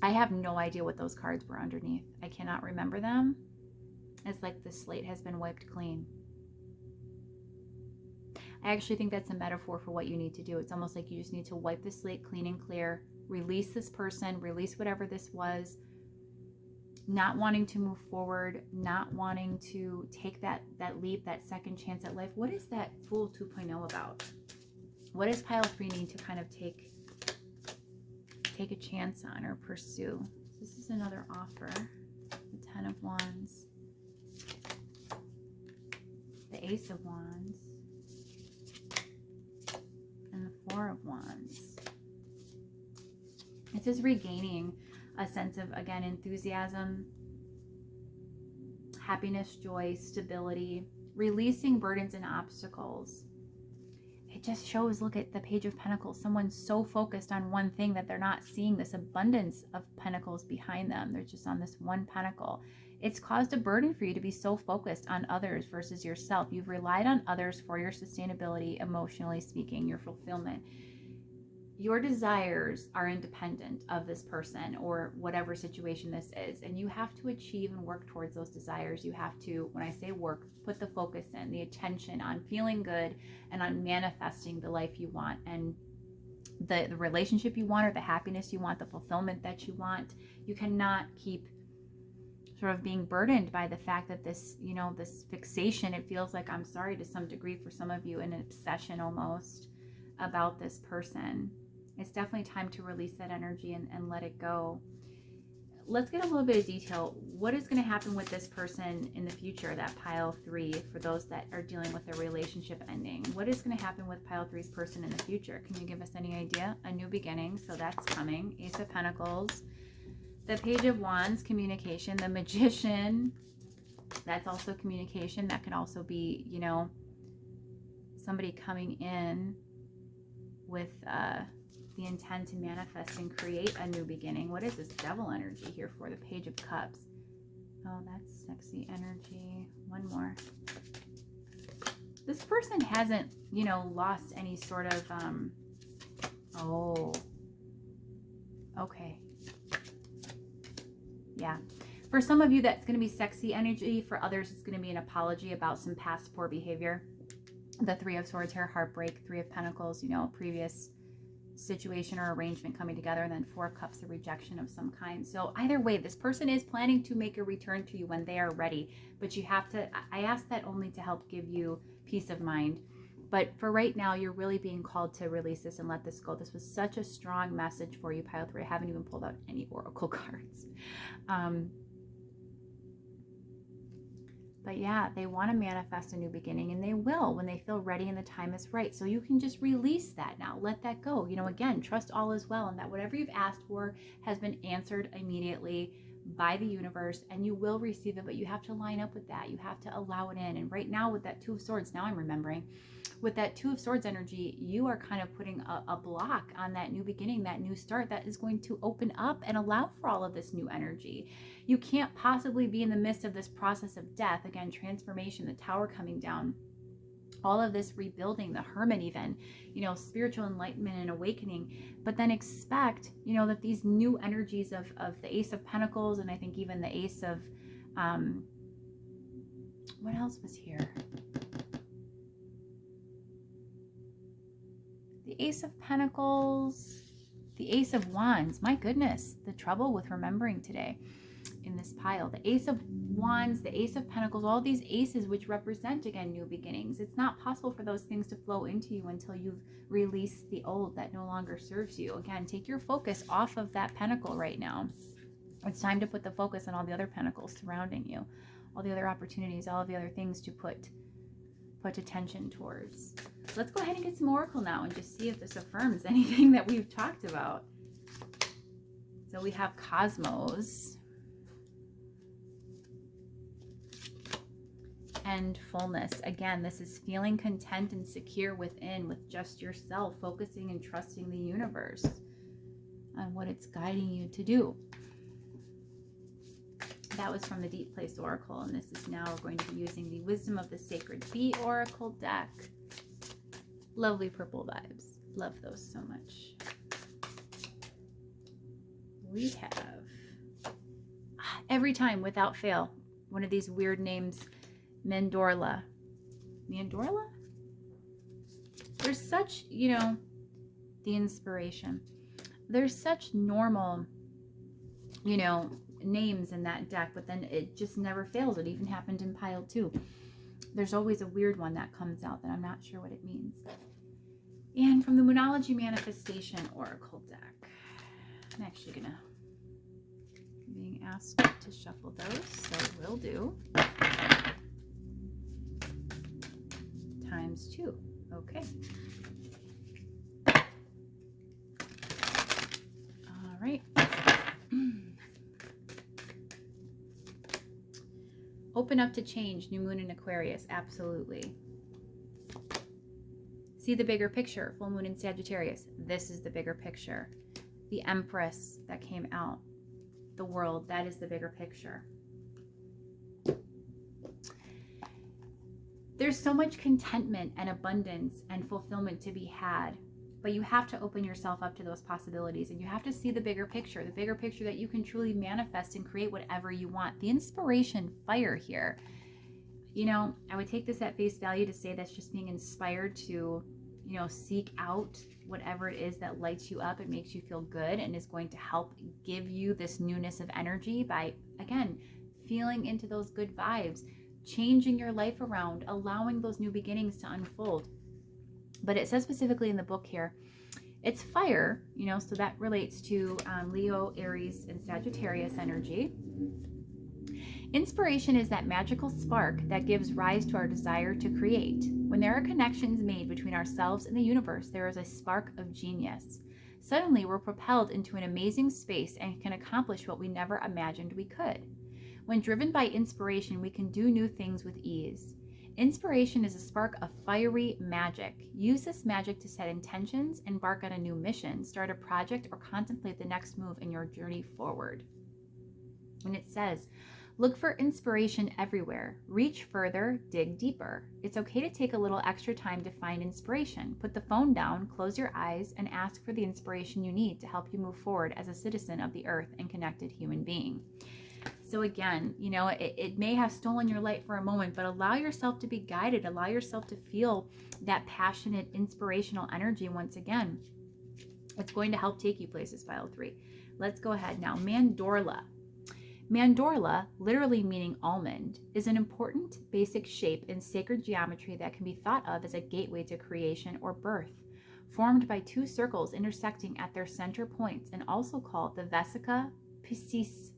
I have no idea what those cards were underneath. I cannot remember them. It's like the slate has been wiped clean. I actually think that's a metaphor for what you need to do. It's almost like you just need to wipe the slate clean and clear, release this person, release whatever this was, not wanting to move forward, not wanting to take that leap, that second chance at life. What is that Fool 2.0 about? What does pile 3 need to kind of take a chance on or pursue? This is another offer. The 10 of Wands. The Ace of Wands. And the 4 of Wands. This is regaining a sense of, again, enthusiasm, happiness, joy, stability, releasing burdens and obstacles. It just shows, look at the Page of Pentacles. Someone's so focused on one thing that they're not seeing this abundance of pentacles behind them. They're just on this one pentacle. It's caused a burden for you to be so focused on others versus yourself. You've relied on others for your sustainability, emotionally speaking, your fulfillment. Your desires are independent of this person or whatever situation this is. And you have to achieve and work towards those desires. You have to, when I say work, put the focus in, the attention on feeling good and on manifesting the life you want and the relationship you want or the happiness you want, the fulfillment that you want. You cannot keep sort of being burdened by the fact that this, you know, this fixation, it feels like, I'm sorry, to some degree for some of you, an obsession almost about this person. It's definitely time to release that energy and let it go. Let's get a little bit of detail. What is going to happen with this person in the future, that pile 3, for those that are dealing with their relationship ending? What is going to happen with pile 3's person in the future? Can you give us any idea? A new beginning, so that's coming. Ace of Pentacles. The Page of Wands, communication. The Magician, that's also communication. That can also be, you know, somebody coming in with the intent to manifest and create a new beginning. What is this Devil energy here for? The Page of Cups. Oh, that's sexy energy. One more. This person hasn't, you know, lost any sort of, oh, okay. Yeah. For some of you, that's going to be sexy energy. For others, it's going to be an apology about some past poor behavior. The 3 of Swords here, heartbreak. 3 of Pentacles, you know, previous situation or arrangement coming together, and then 4 of Cups, a rejection of some kind. So either way, this person is planning to make a return to you when they are ready, but you have to, I ask that only to help give you peace of mind. But for right now, you're really being called to release this and let this go. This was such a strong message for you, pile 3. I haven't even pulled out any oracle cards. But yeah, they want to manifest a new beginning, and they will when they feel ready and the time is right. So you can just release that now. Let that go. You know, again, trust all is well, and that whatever you've asked for has been answered immediately by the universe, and you will receive it, but you have to line up with that. You have to allow it in. And right now with that 2 of Swords, now I'm remembering, with that 2 of Swords energy, you are kind of putting a block on that new beginning, that new start that is going to open up and allow for all of this new energy. You can't possibly be in the midst of this process of death, again, transformation, the Tower coming down, all of this rebuilding, the Hermit even, you know, spiritual enlightenment and awakening, but then expect, you know, that these new energies of the Ace of Pentacles, and I think even the Ace of, what else was here? The Ace of Pentacles, the Ace of Wands. My goodness, the trouble with remembering today in this pile. The Ace of Wands, the Ace of Pentacles, all these aces which represent, again, new beginnings. It's not possible for those things to flow into you until you've released the old that no longer serves you. Again, take your focus off of that pentacle right now. It's time to put the focus on all the other pentacles surrounding you, all the other opportunities, all of the other things to put attention towards. Let's go ahead and get some oracle now and just see if this affirms anything that we've talked about. So we have Cosmos and fullness. Again, this is feeling content and secure within with just yourself, focusing and trusting the universe on what it's guiding you to do. That was from the Deep Place Oracle, and this is now going to be using the Wisdom of the Sacred Bee Oracle deck. Lovely purple vibes. Love those so much. We have, every time without fail, one of these weird names, Mandorla. Mandorla? There's such, you know, the inspiration. There's such normal, you know, names in that deck, but then it just never fails. It even happened in pile 2. There's always a weird one that comes out that I'm not sure what it means. And from the Moonology Manifestation Oracle deck, I'm actually being asked to shuffle those, so we'll do ×2. Okay. All right. Open up to change, new moon in Aquarius, absolutely. See the bigger picture, full moon in Sagittarius. This is the bigger picture. The Empress that came out, the world, that is the bigger picture. There's so much contentment and abundance and fulfillment to be had, but you have to open yourself up to those possibilities, and you have to see the bigger picture that you can truly manifest and create whatever you want. The inspiration fire here. You know, I would take this at face value to say that's just being inspired to, you know, seek out whatever it is that lights you up and makes you feel good and is going to help give you this newness of energy by, again, feeling into those good vibes, changing your life around, allowing those new beginnings to unfold. But it says specifically in the book here, it's fire, you know, so that relates to Leo, Aries, and Sagittarius energy. Inspiration is that magical spark that gives rise to our desire to create. When there are connections made between ourselves and the universe, there is a spark of genius. Suddenly, we're propelled into an amazing space and can accomplish what we never imagined we could. When driven by inspiration, we can do new things with ease. Inspiration is a spark of fiery magic. Use this magic to set intentions, embark on a new mission, start a project, or contemplate the next move in your journey forward. And it says, look for inspiration everywhere. Reach further, dig deeper. It's okay to take a little extra time to find inspiration. Put the phone down, close your eyes, and ask for the inspiration you need to help you move forward as a citizen of the earth and connected human being. So again, you know, it may have stolen your light for a moment, but allow yourself to be guided. Allow yourself to feel that passionate, inspirational energy once again. It's going to help take you places, Pile 3. Let's go ahead now. Mandorla. Mandorla, literally meaning almond, is an important basic shape in sacred geometry that can be thought of as a gateway to creation or birth. Formed by two circles intersecting at their center points and also called the Vesica Piscis.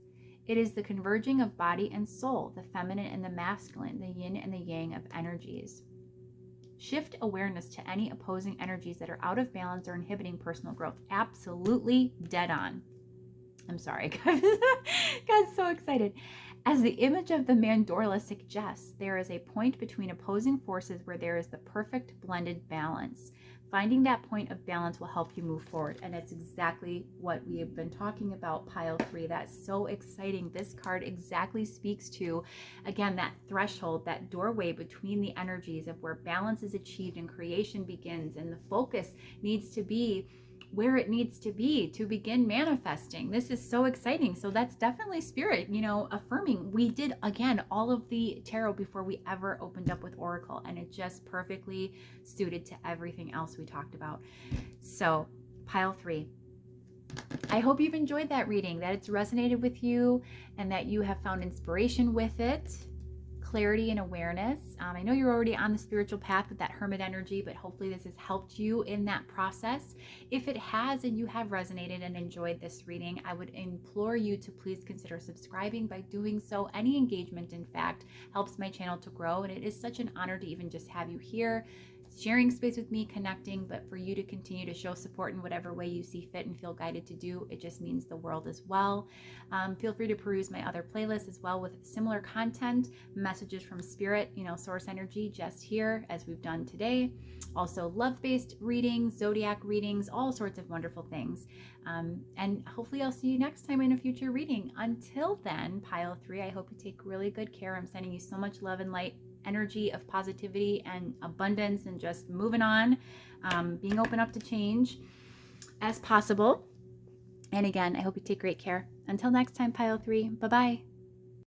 It is the converging of body and soul, the feminine and the masculine, the yin and the yang of energies. Shift awareness to any opposing energies that are out of balance or inhibiting personal growth. Absolutely dead on. I'm sorry, got so excited. As the image of the mandorla suggests, there is a point between opposing forces where there is the perfect blended balance. Finding that point of balance will help you move forward. And it's exactly what we have been talking about, Pile 3. That's so exciting. This card exactly speaks to, again, that threshold, that doorway between the energies of where balance is achieved and creation begins. And the focus needs to be where it needs to be to begin manifesting. This is so exciting. So that's definitely spirit, you know, affirming. We did, again, all of the tarot before we ever opened up with Oracle, and it just perfectly suited to everything else we talked about. So Pile 3, I hope you've enjoyed that reading, that it's resonated with you, and that you have found inspiration with it. Clarity and awareness. I know you're already on the spiritual path with that hermit energy, but hopefully this has helped you in that process. If it has and you have resonated and enjoyed this reading, I would implore you to please consider subscribing. By doing so, any engagement, in fact, helps my channel to grow, and it is such an honor to even just have you here, sharing space with me, connecting, but for you to continue to show support in whatever way you see fit and feel guided to do, it just means the world as well. Feel free to peruse my other playlists as well with similar content, messages from spirit, you know, source energy, just here as we've done today. Also love-based readings, zodiac readings, all sorts of wonderful things. And hopefully I'll see you next time in a future reading. Until then, Pile 3, I hope you take really good care. I'm sending you so much love and light, energy of positivity and abundance, and just moving on, being open up to change as possible. And again, I hope you take great care. Until next time, Pile 3, bye-bye.